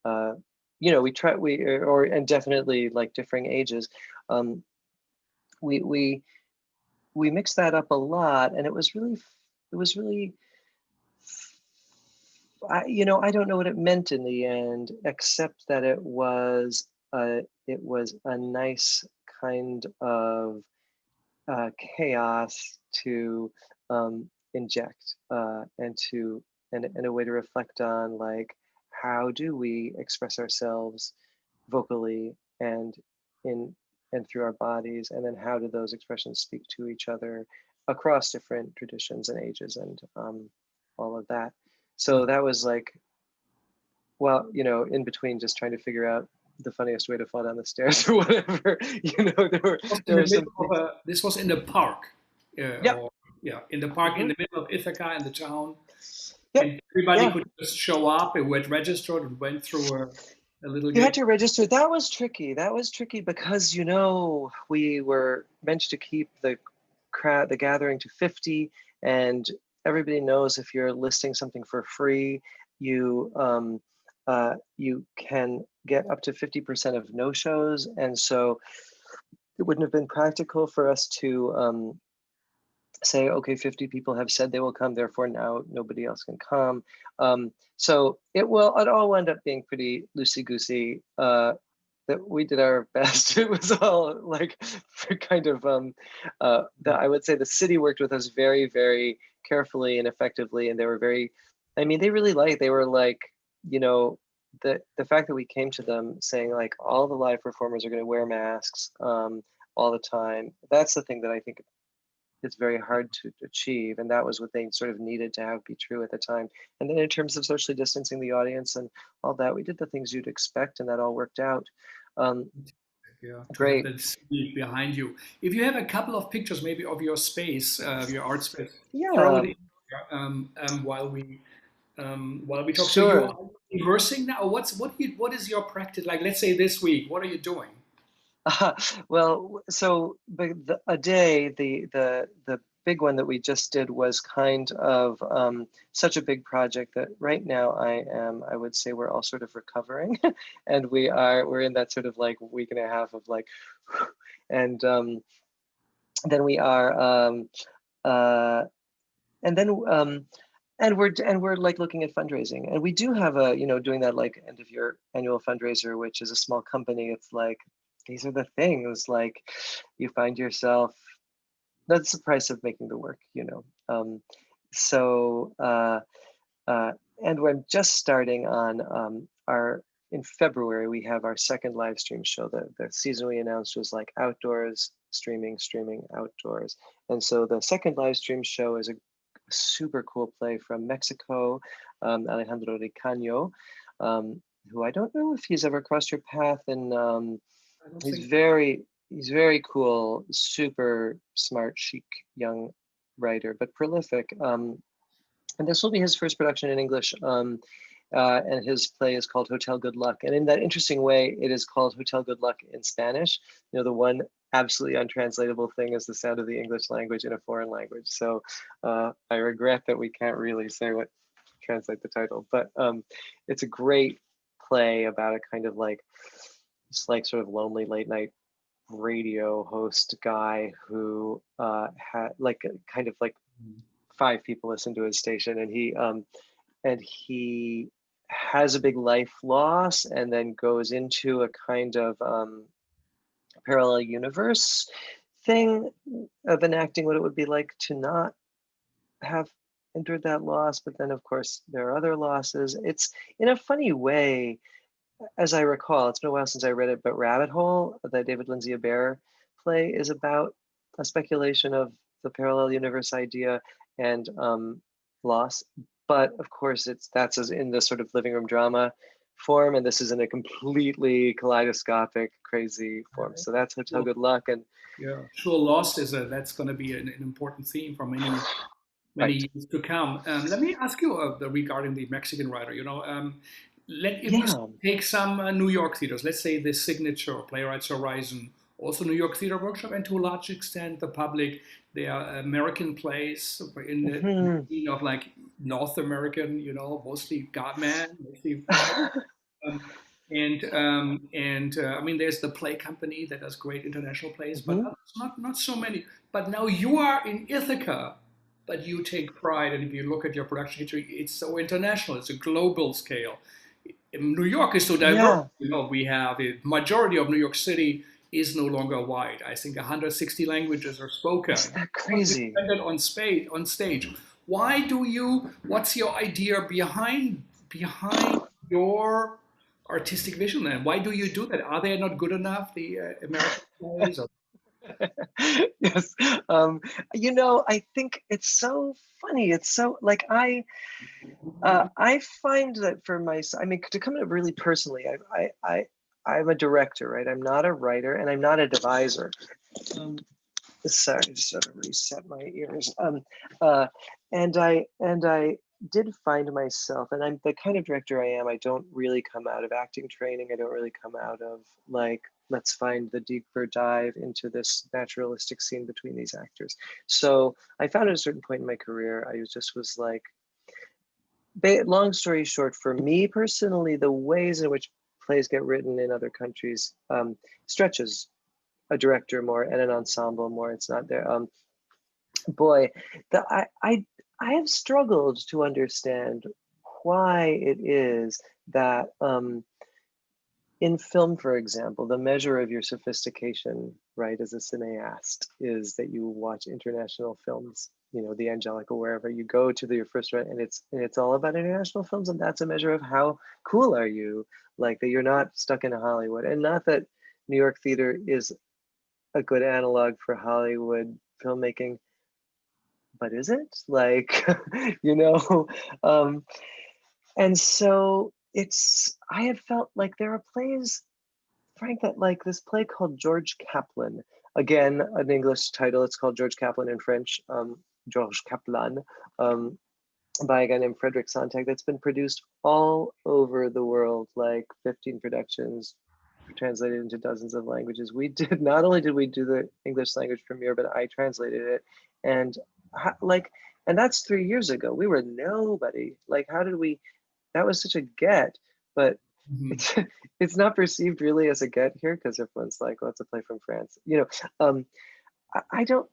uh, you know, we or and definitely like differing ages. Um, we we we mixed that up a lot, and it was really you know, I don't know what it meant in the end, except that it was a nice kind of chaos to inject and a way to reflect on, like, how do we express ourselves vocally and in and through our bodies, and then how do those expressions speak to each other across different traditions and ages and all of that. So that was like, well, you know, in between just trying to figure out the funniest way to fall down the stairs or whatever, you know, Was in there the were some middle of things. this was in the park, Yep. or yeah, in the park in Hmm. the middle of Ithaca in the town, Yep. and everybody Yeah. could just show up and went registered and went through a little You had gate. to register. That was tricky. That was tricky because, you know, we were meant to keep the gathering to 50, and everybody knows if you're listing something for free, you can get up to 50% of no shows, and so it wouldn't have been practical for us to say, okay, 50 people have said they will come, therefore now nobody else can come. So it all wound up being pretty loosey goosey. That we did our best. It was all like kind of I would say the city worked with us very, very carefully and effectively, and they were very, I mean, they were like, you know, the fact that we came to them saying like all the live performers are going to wear masks all the time. That's the thing that I think it's very hard to achieve, and that was what they sort of needed to have be true at the time. And then in terms of socially distancing the audience and all that, we did the things you'd expect, and that all worked out Yeah, to have great. that scene behind you. If you have a couple of pictures, maybe of your space, your art space, throw Yeah, it in while we talk. So you sure. are rehearsing now. What is your practice like? Let's say this week. What are you doing? Well, so a day, the big one that we just did was kind of such a big project that right now I would say we're all sort of recovering, and we're in that sort of like week and a half of like, and then we are uh, and then and we're like looking at fundraising, and we do have a, you know, doing that like end of year annual fundraiser, which is a small company. It's like these are the things, like you find yourself, that's the price of making the work, you know. So uh, and we're just starting on our in February, we have our second live stream show. The season we announced was like outdoors, streaming, outdoors. And so the second live stream show is a super cool play from Mexico, Alejandro Ricano, who I don't know if he's ever crossed your path, and I don't he's think. very cool, super smart, chic young writer, but prolific. And this will be his first production in English. And his play is called Hotel Good Luck. And in that interesting way, it is called Hotel Good Luck in Spanish. You know, the one absolutely untranslatable thing is the sound of the English language in a foreign language. So I regret that we can't really say what translate the title, but it's a great play about a kind of like, it's like sort of lonely late night radio host guy who had like kind of like 5 people listen to his station, and he has a big life loss and then goes into a kind of parallel universe thing of enacting what it would be like to not have endured that loss. But then, of course, there are other losses. It's in a funny way, as I recall, it's been a while since I read it, but Rabbit Hole, the David Lindsay Abaire play, is about a speculation of the parallel universe idea and loss. But of course, that's in the sort of living room drama form, and this is in a completely kaleidoscopic, crazy form. So that's Hotel Sure, Good Luck, and yeah, sure. Loss is that's going to be an important theme for right, many years to come. Let me ask you regarding the Mexican writer. If we yeah, take some New York theaters, let's say the Signature or Playwrights Horizon, also New York Theater Workshop, and to a large extent the public. They are American plays in the mhm. scene of like North American, mostly Godman, mostly um, I mean, there's the play company that does great international plays, but Mhm. not so many. But now you are in Ithaca, but you take pride, and if you look at your production history, it's so international. It's a global scale. New York is so diverse. Yeah, We have the majority of New York City is no longer white. I think 160 languages are isn't spoken. that But crazy? presented on stage. Why do you? What's your idea behind your artistic vision? And why do you do that? Are they not good enough? The American plays? Or, Yes. I think it's so funny. It's so like I find that for myself, I mean, to come at it really personally, I'm a director, right? I'm not a writer, and I'm not a deviser. Um, Sorry, I just sort of reset my ears. Uh, and I did find myself, and I'm the kind of director I am. I don't really come out of acting training. I don't really come out of like, let's find the deeper dive into this naturalistic scene between these actors. So I found at a certain point in my career, was like, long story short, for me personally, the ways in which plays get written in other countries stretches a director more and an ensemble more. It's not there. Boy, I have struggled to understand why it is that in film, for example, the measure of your sophistication, right, as a cineast, is that you watch international films. The Angelica, wherever you go to your first run, and it's all about international films, and that's a measure of how cool are you, like that you're not stuck in Hollywood, and not that New York theater is a good analog for Hollywood filmmaking, but is it like, you know? Um, and so I have felt like there are plays, Frank, that like this play called George Kaplan, again, an English title, it's called George Kaplan in French, Georges Kaplan, um, by a guy named Frederick Sontag, that's been produced all over the world, like 15 productions, translated into dozens of languages. Not only did we do the English language premiere, but I translated it. And like, and that's 3 years ago. We were nobody. Like, how did we, that was such a get, but Mhm. it's, it's not perceived really as a get here because everyone's like, well, it's a play from France. I don't,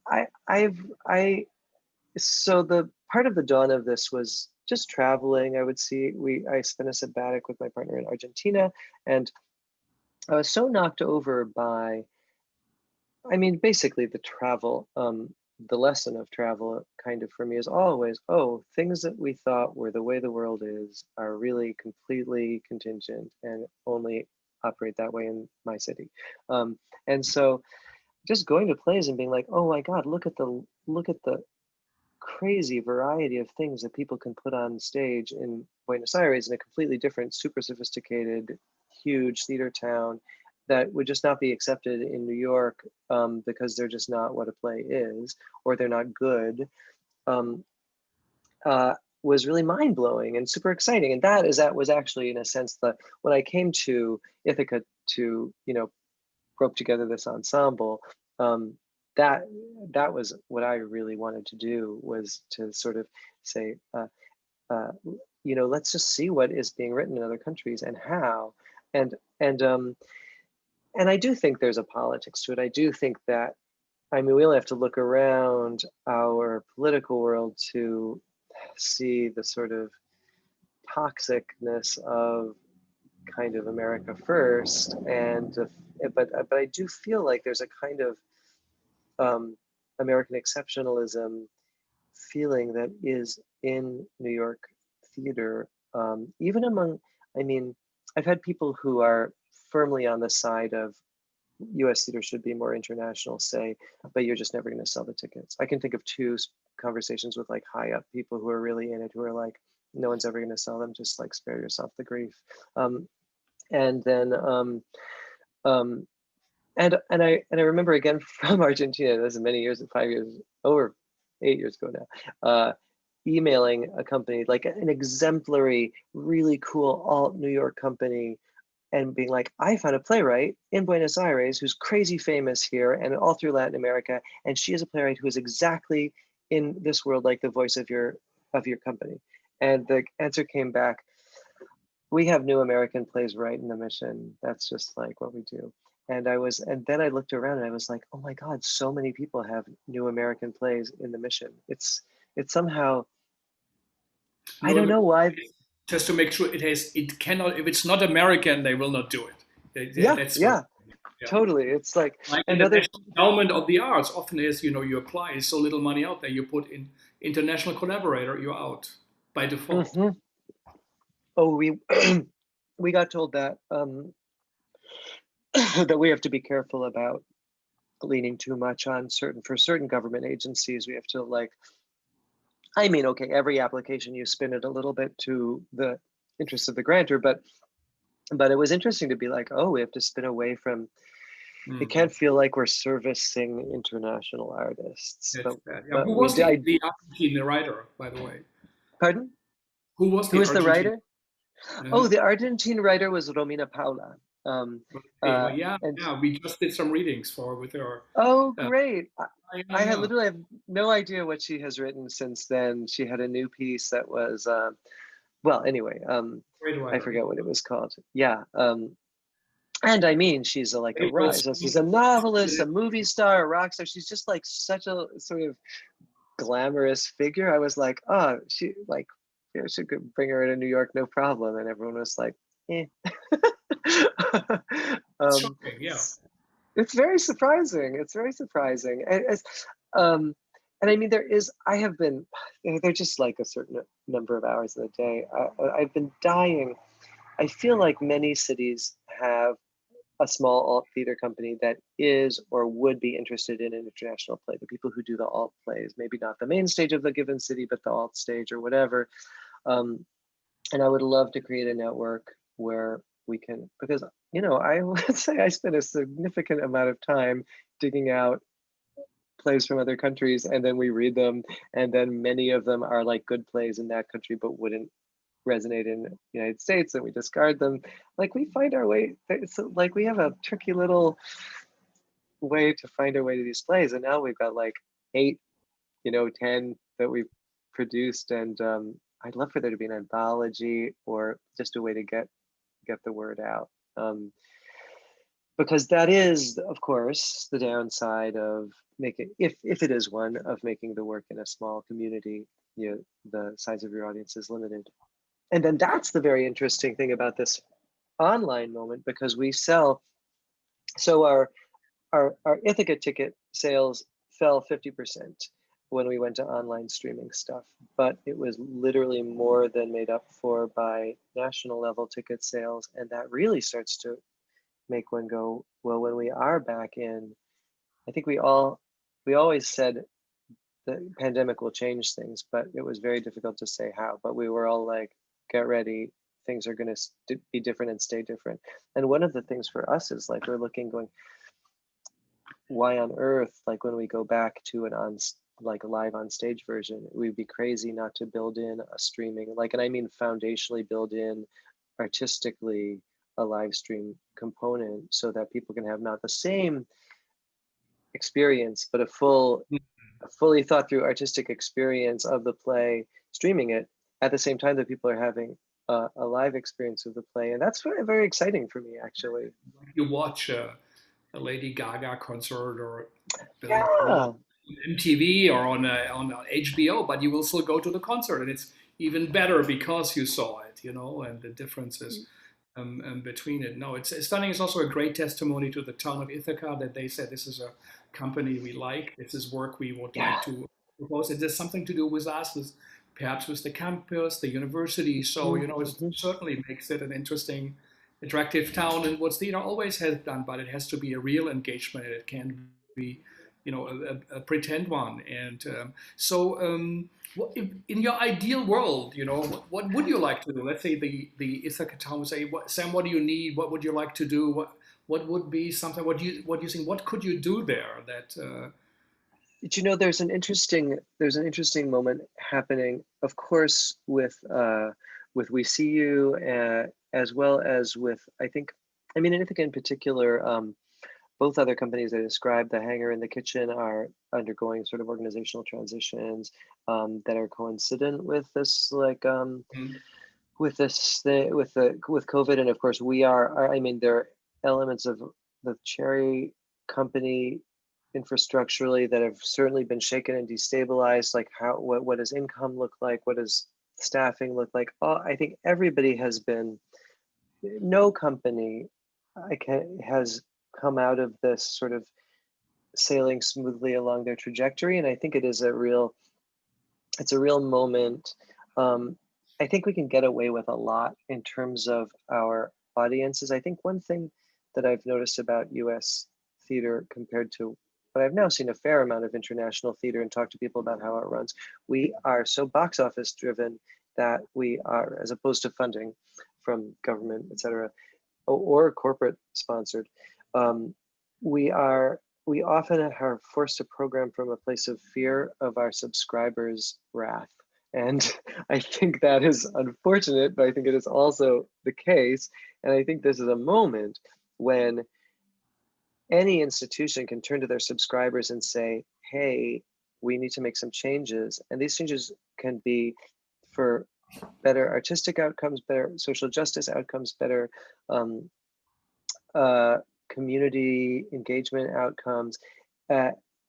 I so the part of the dawn of this was just traveling. I spent a sabbatic with my partner in Argentina, and I was so knocked over by, I mean, basically the travel. the lesson of travel kind of for me is always, oh, things that we thought were the way the world is are really completely contingent and only operate that way in my city. And so just going to plays and being like, oh my God, look at the crazy variety of things that people can put on stage in Buenos Aires, in a completely different, super sophisticated, huge theater town that would just not be accepted in New York because they're just not what a play is, or they're not good, um, was really mind blowing and super exciting. And that was actually, in a sense, when I came to Ithaca to rope together this ensemble, that was what I really wanted to do, was to sort of say, let's just see what is being written in other countries and how, and and um, and I do think there's a politics to it. I do think that, I mean, we only have to look around our political world to see the sort of toxicness of kind of America first, but I do feel like there's a kind of American exceptionalism feeling that is in New York theater, even among, I mean, I've had people who are firmly on the side of US theater should be more international say, but you're just never going to sell the tickets. I can think of two conversations with like high up people who are really in it, who are like, no one's ever going to sell them, just like spare yourself the grief. And then I remember again from Argentina, this is many years, 5 years, over 8 years ago now, emailing a company, like an exemplary, really cool alt New York company, and being like, I found a playwright in Buenos Aires who's crazy famous here and all through Latin America, and she is a playwright who is exactly in this world like the voice of your company. And the answer came back, we have new American plays right in the mission. That's just like what we do. And then I looked around and I was like, oh my God, so many people have new American plays in the mission. It's somehow, I don't No, know why. just to make sure it cannot, if it's not American, they will not do it. Yeah, That's what, yeah, yeah. totally. It's like Like in the another, National Endowment of the Arts, often is, you apply so little money out there, you put in international collaborator, you're out by default. mhm. Oh, we we got told that that we have to be careful about leaning too much on for certain government agencies. We have to, like, I mean, okay, every application you spin it a little bit to the interest of the grantor, but it was interesting to be like, oh, we have to spin away from. It Mhm. can't feel like we're servicing international artists, That's bad. Yeah. but Who we was did. the Argentine writer, by the way? Pardon? Who was Who the is the Argentine? writer? Oh, Uh-huh. the Argentine writer was Romina Paula. Um, Okay. Oh, yeah, and yeah. We just did some readings with her. oh, Uh, great! yeah, I had yeah. literally have no idea what she has written since then. She had a new piece that was, well, anyway, Great I writer. Yeah. forget what it was called. Yeah, and I mean, she's like a Very well rise. So she's a spoken. novelist, a movie star, a rock star. She's just like such a sort of glamorous figure. I was like, oh, she like, yeah, she could bring her into New York, no problem. And everyone was like, eh. It's um, shocking. Yeah. it's very surprising. It's very surprising. Um, and I mean, I have been, they're just like a certain number of hours in a day. I've been dying. I feel like many cities have a small alt theater company that is or would be interested in an international play. The people who do the alt plays, maybe not the main stage of the given city, but the alt stage or whatever. Um, and I would love to create a network where we can, because I would say I spend a significant amount of time digging out plays from other countries, and then we read them, and then many of them are like good plays in that country, but wouldn't resonate in the United States, and we discard them. Like, we find our way. So like, we have a tricky little way to find our way to these plays, and now we've got like 8, 10 that we've produced, and I'd love for there to be an anthology or just a way to get the word out. Because that is, of course, the downside of making, if it is one, of making the work in a small community. The size of your audience is limited. And then that's the very interesting thing about this online moment, because we sell, so our Ithaca ticket sales fell 50% when we went to online streaming stuff, but it was literally more than made up for by national level ticket sales. And that really starts to make one go, well, when we are back in, I think we always said the pandemic will change things, but it was very difficult to say how. But we were all like, get ready, things are going to be different and stay different. And one of the things for us is like, we're looking, going, why on earth, like when we go back to an like a live on stage version, we'd be crazy not to build in a streaming, like, and I mean foundationally build in artistically a live stream component so that people can have not the same experience, but a fully thought through artistic experience of the play, streaming it at the same time that people are having a live experience of the play. And that's very, very exciting for me, actually. You watch a Lady Gaga concert or Billy Yeah. Joel on MTV or on HBO, but you will still go to the concert, and it's even better because you saw it, and the differences between it. No, it's stunning. It's also a great testimony to the town of Ithaca that they said this is a company we like. This is work we would like to propose. It has something to do with us, perhaps with the campus, the university. So it certainly makes it an interesting, attractive town. And what theater always has done, but it has to be a real engagement. It can't be, a pretend one. And in your ideal world, what would you like to do? Let's say the Ithaca town would say, Sam, what do you need? What would you like to do? What would be something? What do you think? What could you do there? There's an interesting moment happening, of course, with We See You, as well as with, I think in particular, both other companies I described, the Hangar and the Kitchen, are undergoing sort of organizational transitions that are coincident with this, like with COVID, and of course we are. There are elements of the Cherry company infrastructurally that have certainly been shaken and destabilized. Like what does income look like? What does staffing look like? I think everybody has been. No company has come out of this sort of sailing smoothly along their trajectory, and I think it's a real moment. I think we can get away with a lot in terms of our audiences. I think one thing that I've noticed about US theater compared to, but I've now seen a fair amount of international theater and talked to people about how it runs, we are so box office driven that we are, as opposed to funding from government, et cetera, or corporate sponsored, we often are forced to program from a place of fear of our subscribers' wrath. And I think that is unfortunate, but I think it is also the case. And I think this is a moment when any institution can turn to their subscribers and say, hey, we need to make some changes. And these changes can be for better artistic outcomes, better social justice outcomes, better community engagement outcomes.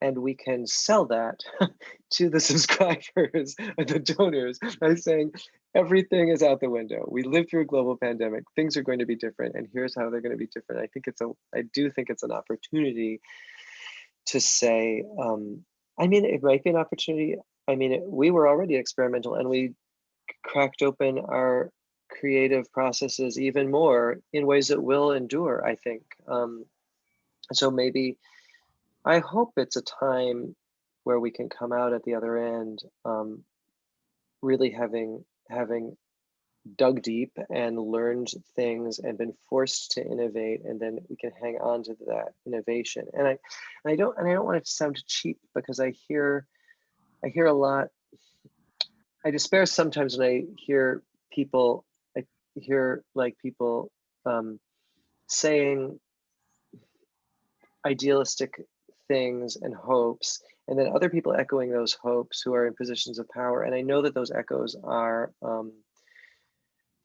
And we can sell that to the subscribers and the donors by saying everything is out the window. We lived through a global pandemic. Things are going to be different, and here's how they're going to be different. I do think it's an opportunity to say, it might be an opportunity. We were already experimental, and we cracked open our creative processes even more in ways that will endure, I think. So maybe, I hope it's a time where we can come out at the other end, really having dug deep and learned things and been forced to innovate, and then we can hang on to that innovation. And I don't want it to sound cheap, because I hear a lot. I despair sometimes when I hear people saying idealistic things and hopes, and then other people echoing those hopes who are in positions of power. And I know that those echoes are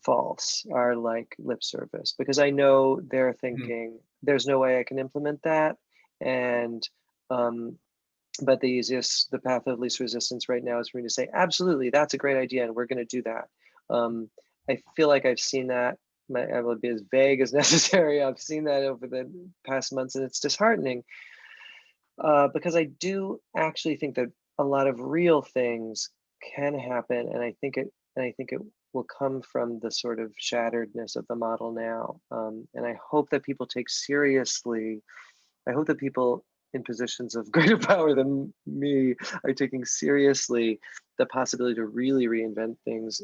false, are like lip service, because I know they're thinking there's no way I can implement that. And but the path of least resistance right now is for me to say, absolutely, that's a great idea, and we're going to do that. I feel like I've seen that. I will be as vague as necessary. I've seen that over the past months, and it's disheartening. because I do actually think that a lot of real things can happen, and I think it will come from the sort of shatteredness of the model now. And I hope that people take seriously. I hope that people in positions of greater power than me are taking seriously the possibility to really reinvent things.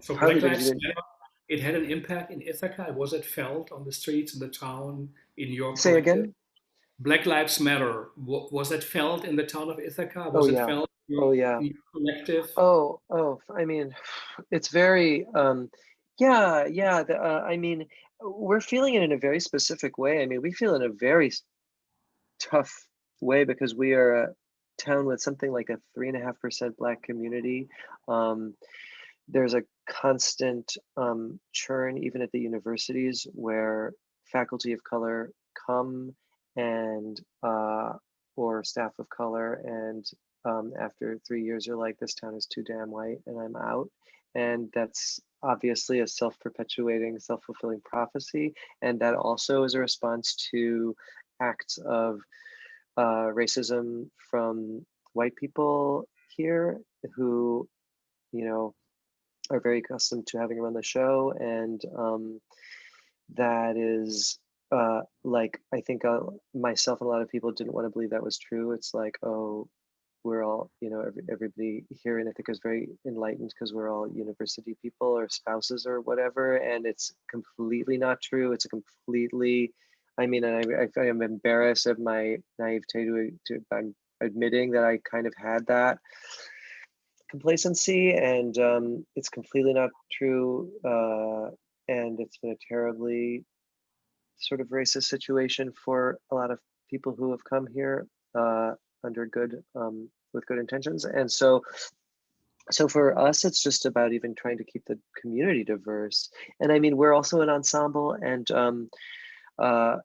So Partly Black because Lives even Matter, it had an impact in Ithaca. Was it felt on the streets in the town in your say collective? again. Black Lives Matter, was it felt in the town of Ithaca? Oh Was it yeah. felt Oh yeah. in your collective? Oh, I mean, it's very, yeah, yeah. I mean, we're feeling it in a very specific way. I mean, we feel in a very tough way because we are a town with something like a 3.5% Black community. Um, there's a constant churn, even at the universities, where faculty of color come and or staff of color, and after 3 years, you're like, this town is too damn white, and I'm out. And that's obviously a self-perpetuating, self-fulfilling prophecy, and that also is a response to acts of racism from white people here who, you know, are very accustomed to having run the show, and that is like, I think myself and a lot of people didn't want to believe that was true. It's like, oh, we're all, everybody here in Ithaca is very enlightened because we're all university people or spouses or whatever, and it's completely not true. It's a completely, I mean, and I am embarrassed of my naivete I'm admitting that I kind of had that complacency, and it's completely not true. And it's been a terribly sort of racist situation for a lot of people who have come here under good, with good intentions. And so for us, it's just about even trying to keep the community diverse. And I mean, we're also an ensemble, and uh,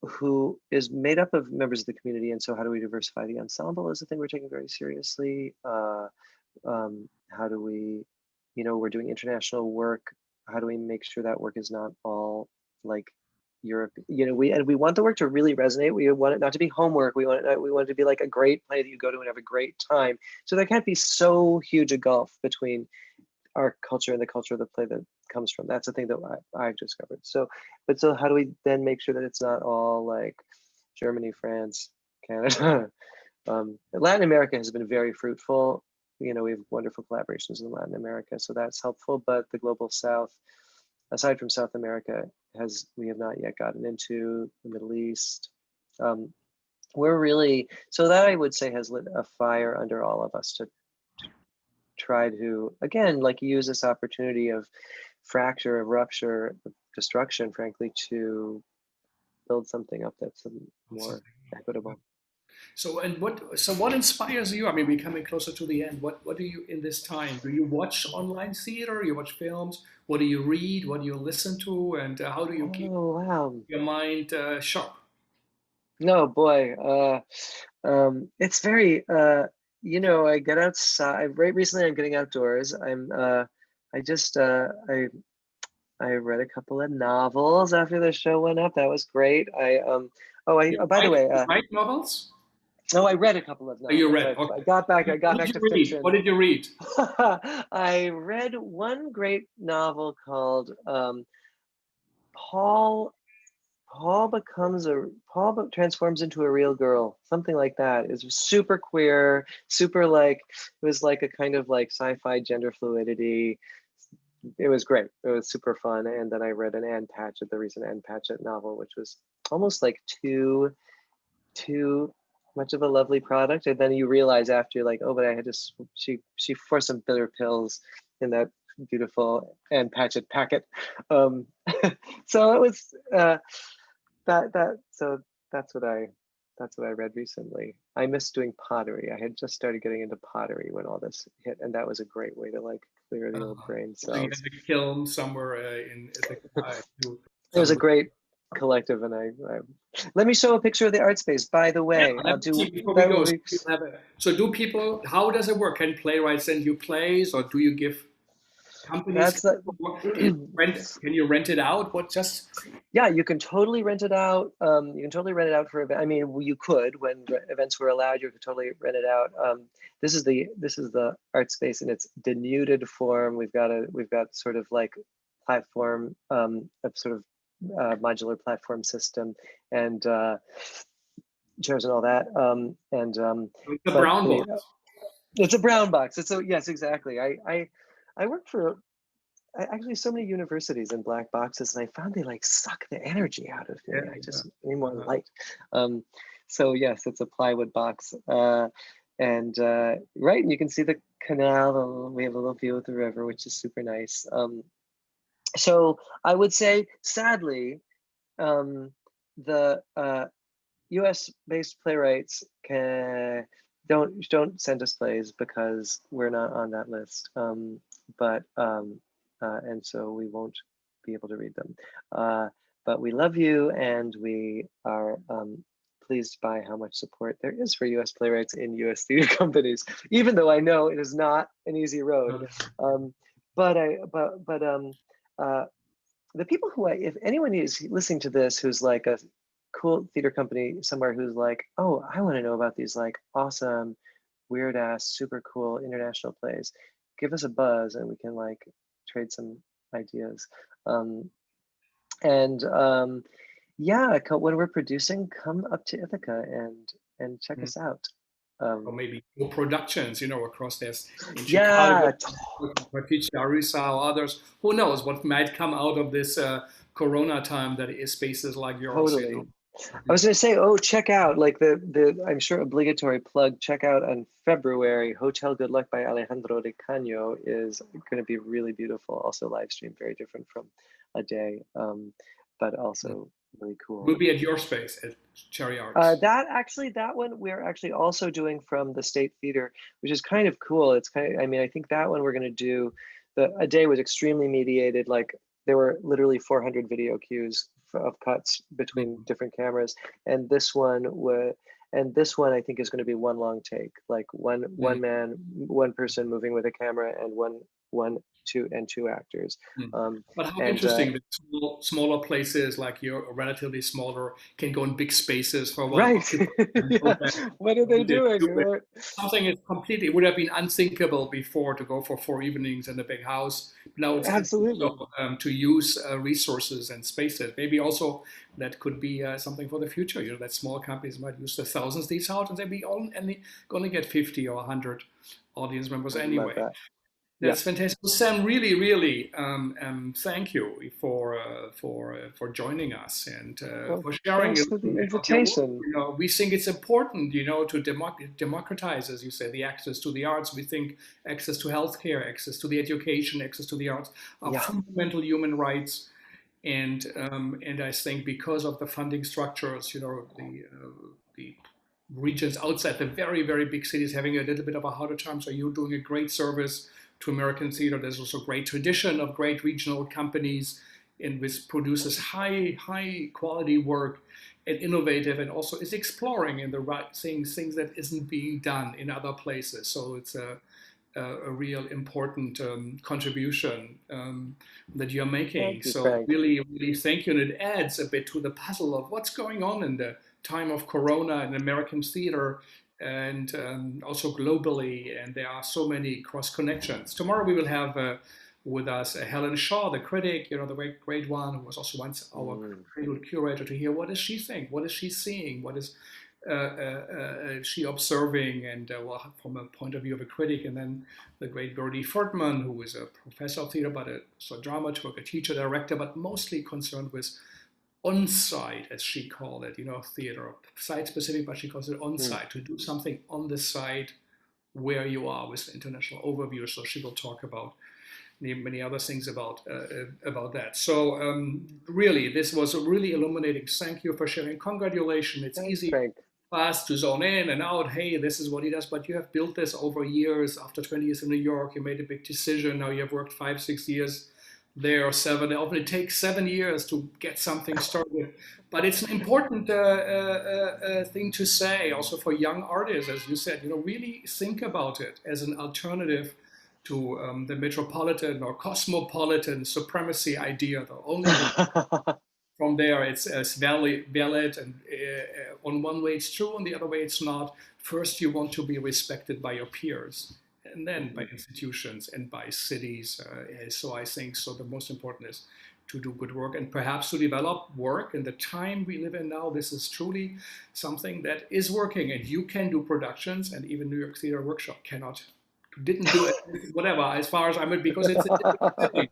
who is made up of members of the community. And so how do we diversify the ensemble is a thing we're taking very seriously. How do we, we're doing international work. How do we make sure that work is not all like Europe? We want the work to really resonate. We want it not to be homework. We want it to be like a great play that you go to and have a great time. So there can't be so huge a gulf between our culture and the culture of the play that comes from. That's the thing that I've discovered. So how do we then make sure that it's not all like Germany, France, Canada? Latin America has been very fruitful. We have wonderful collaborations in Latin America, so that's helpful. But the global South, aside from South America, we have not yet gotten into the Middle East. We're really, so that I would say has lit a fire under all of us to try to, again, like, use this opportunity of fracture, of rupture, of destruction, frankly, to build something up that's more equitable. So what inspires you? I mean, we're coming closer to the end. What do you in this time? Do you watch online theater? You watch films? What do you read? What do you listen to? And how do you keep Oh, wow. your mind sharp? No, boy. It's very, I get outside. Right recently, I'm getting outdoors. I just, I read a couple of novels after the show went up. That was great. By the way, You write novels? no, I read a couple of Oh, you novels. read. I Okay. got back. I got What did back you to read? What fiction. did you read? I read one great novel called Paul. Paul transforms into a real girl, something like that. It's super queer, super like, it was like a kind of like sci-fi gender fluidity. It was great. It was super fun. And then I read the recent Anne Patchett novel, which was almost like too much of a lovely product. And then you realize after, you're like, oh, but I had to, she forced some bitter pills in that beautiful Anne Patchett packet. So it was so that's what I read recently. I miss doing pottery. I had just started getting into pottery when all this hit, and that was a great way to like clear the old brain So you had cells. the kiln somewhere in Ithaca. It was a Some great collective, and I let me show a picture of the art space. By the Yeah, way, let I'll me see do before we that. go. Will So, be so do people? How does it work? Can playwrights send you plays, or do you give? companies? That's like, Can you rent it out? What just? yeah, you can totally rent it out. You can totally rent it out for event. I mean, you could when events were allowed. You could totally rent it out. This is the art space in its denuded form. We've got sort of like platform, a sort of modular platform system, and chairs and all that. It's a brown box. It's a brown box. Yes, exactly. I work for actually so many universities in black boxes, and I found they like suck the energy out of me. I just need more light. So yes, it's a plywood box, right, and you can see the canal. We have a little view of the river, which is super nice. So I would say, sadly, the U.S.-based playwrights don't send us plays because we're not on that list. And so we won't be able to read them. But we love you, and we are pleased by how much support there is for U.S. playwrights in U.S. theater companies, even though I know it is not an easy road. The people who if anyone is listening to this who's like a cool theater company somewhere who's like, oh, I want to know about these like awesome, weird ass, super cool international plays, give us a buzz and we can like trade some ideas. Yeah, when we're producing, come up to Ithaca and check us out. Or maybe co-productions, across this in Yeah, Chicago, Darisa or others. Who knows what might come out of this Corona time that is spaces like yours. Totally. I was going to say, check out like the I'm sure obligatory plug. Check out on February, Hotel Good Luck by Alejandro Ricano is going to be really beautiful. Also live stream, very different from a day, but also really cool. We'll be at your space at Cherry Arts. That one we're actually also doing from the State Theater, which is kind of cool. It's I think that one we're going to do. A day was extremely mediated. Like there were literally 400 video cues of cuts between different cameras, and this one I think is going to be one long take, like one person moving with a camera, and two actors. But how interesting that smaller places like your relatively smaller can go in big spaces for one. Right. What are they doing? Something is completely, it would have been unthinkable before to go for 4 evenings in a big house. Now it's absolutely to use resources and spaces. Maybe also that could be something for the future. That small companies might use the thousands these out, and they'll be only going to get 50 or 100 audience members anyway. That's fantastic. Sam, really, really, thank you for joining us and for sharing thanks for the invitation. We think it's important, to democratize, as you say, the access to the arts. We think access to healthcare, access to the education, access to the arts are fundamental human rights. And I think because of the funding structures, the regions outside the very, very big cities having a little bit of a harder time. So you're doing a great service to American theater. There's also a great tradition of great regional companies and which produces high quality work and innovative, and also is exploring in the right things that isn't being done in other places. So it's a real important contribution that you're making. So Frank. really, really thank you. And it adds a bit to the puzzle of what's going on in the time of Corona in American theater, and also globally, and there are so many cross connections. Tomorrow we will have with us Helen Shaw, the critic, the great one, who was also once our curator, to hear what does she think, what is she seeing, what is she observing, and from a point of view of a critic. And then the great Bertie Fortman, who is a professor of theater, but also a dramaturg, a teacher, director, but mostly concerned with on-site, as she called it, theater, site-specific, but she calls it on-site, to do something on the site where you are with the international overview. So she will talk about many other things about that. So really, this was really illuminating. Thank you for sharing. Congratulations. It's easy, fast to zone in and out. Hey, this is what he does. But you have built this over years. After 20 years in New York, you made a big decision. Now you have worked 5-6 years there, or 7. Often it takes 7 years to get something started. But it's an important thing to say also for young artists, as you said. Really think about it as an alternative the metropolitan or cosmopolitan supremacy idea. The only from there it's valid, and on one way it's true, on the other way it's not. First, you want to be respected by your peers, and then by institutions and by cities. So I think so. The most important is to do good work and perhaps to develop work. In the time we live in now, this is truly something that is working, and you can do productions, and even New York Theater Workshop didn't do it, whatever, as far as I'm, because it's a different city.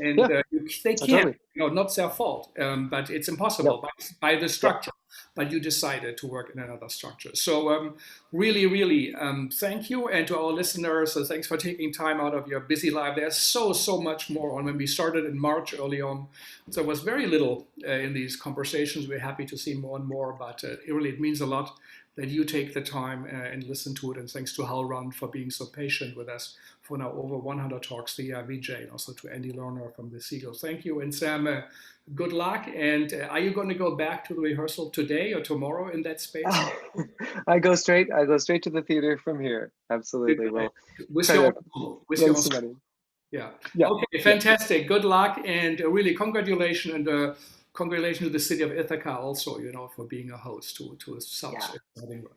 And Yeah, they can't, totally. not their fault, but it's impossible by the structure. But you decided to work in another structure. So really, really thank you. And to our listeners, thanks for taking time out of your busy life. There's so much more on. When we started in March early on, there was very little in these conversations. We're happy to see more and more, but it means a lot that you take the time and listen to it. And thanks to Halrun for being so patient with us for now over 100 talks, the VJ, and also to Andy Lerner from the Segal. Thank you. And Sam, good luck. And are you going to go back to the rehearsal today or tomorrow in that space? I go straight to the theater from here. Absolutely. Well, with your own, yeah. Okay, fantastic. Yeah. Good luck, and really congratulations, and congratulations to the city of Ithaca also, for being a host to such exciting work.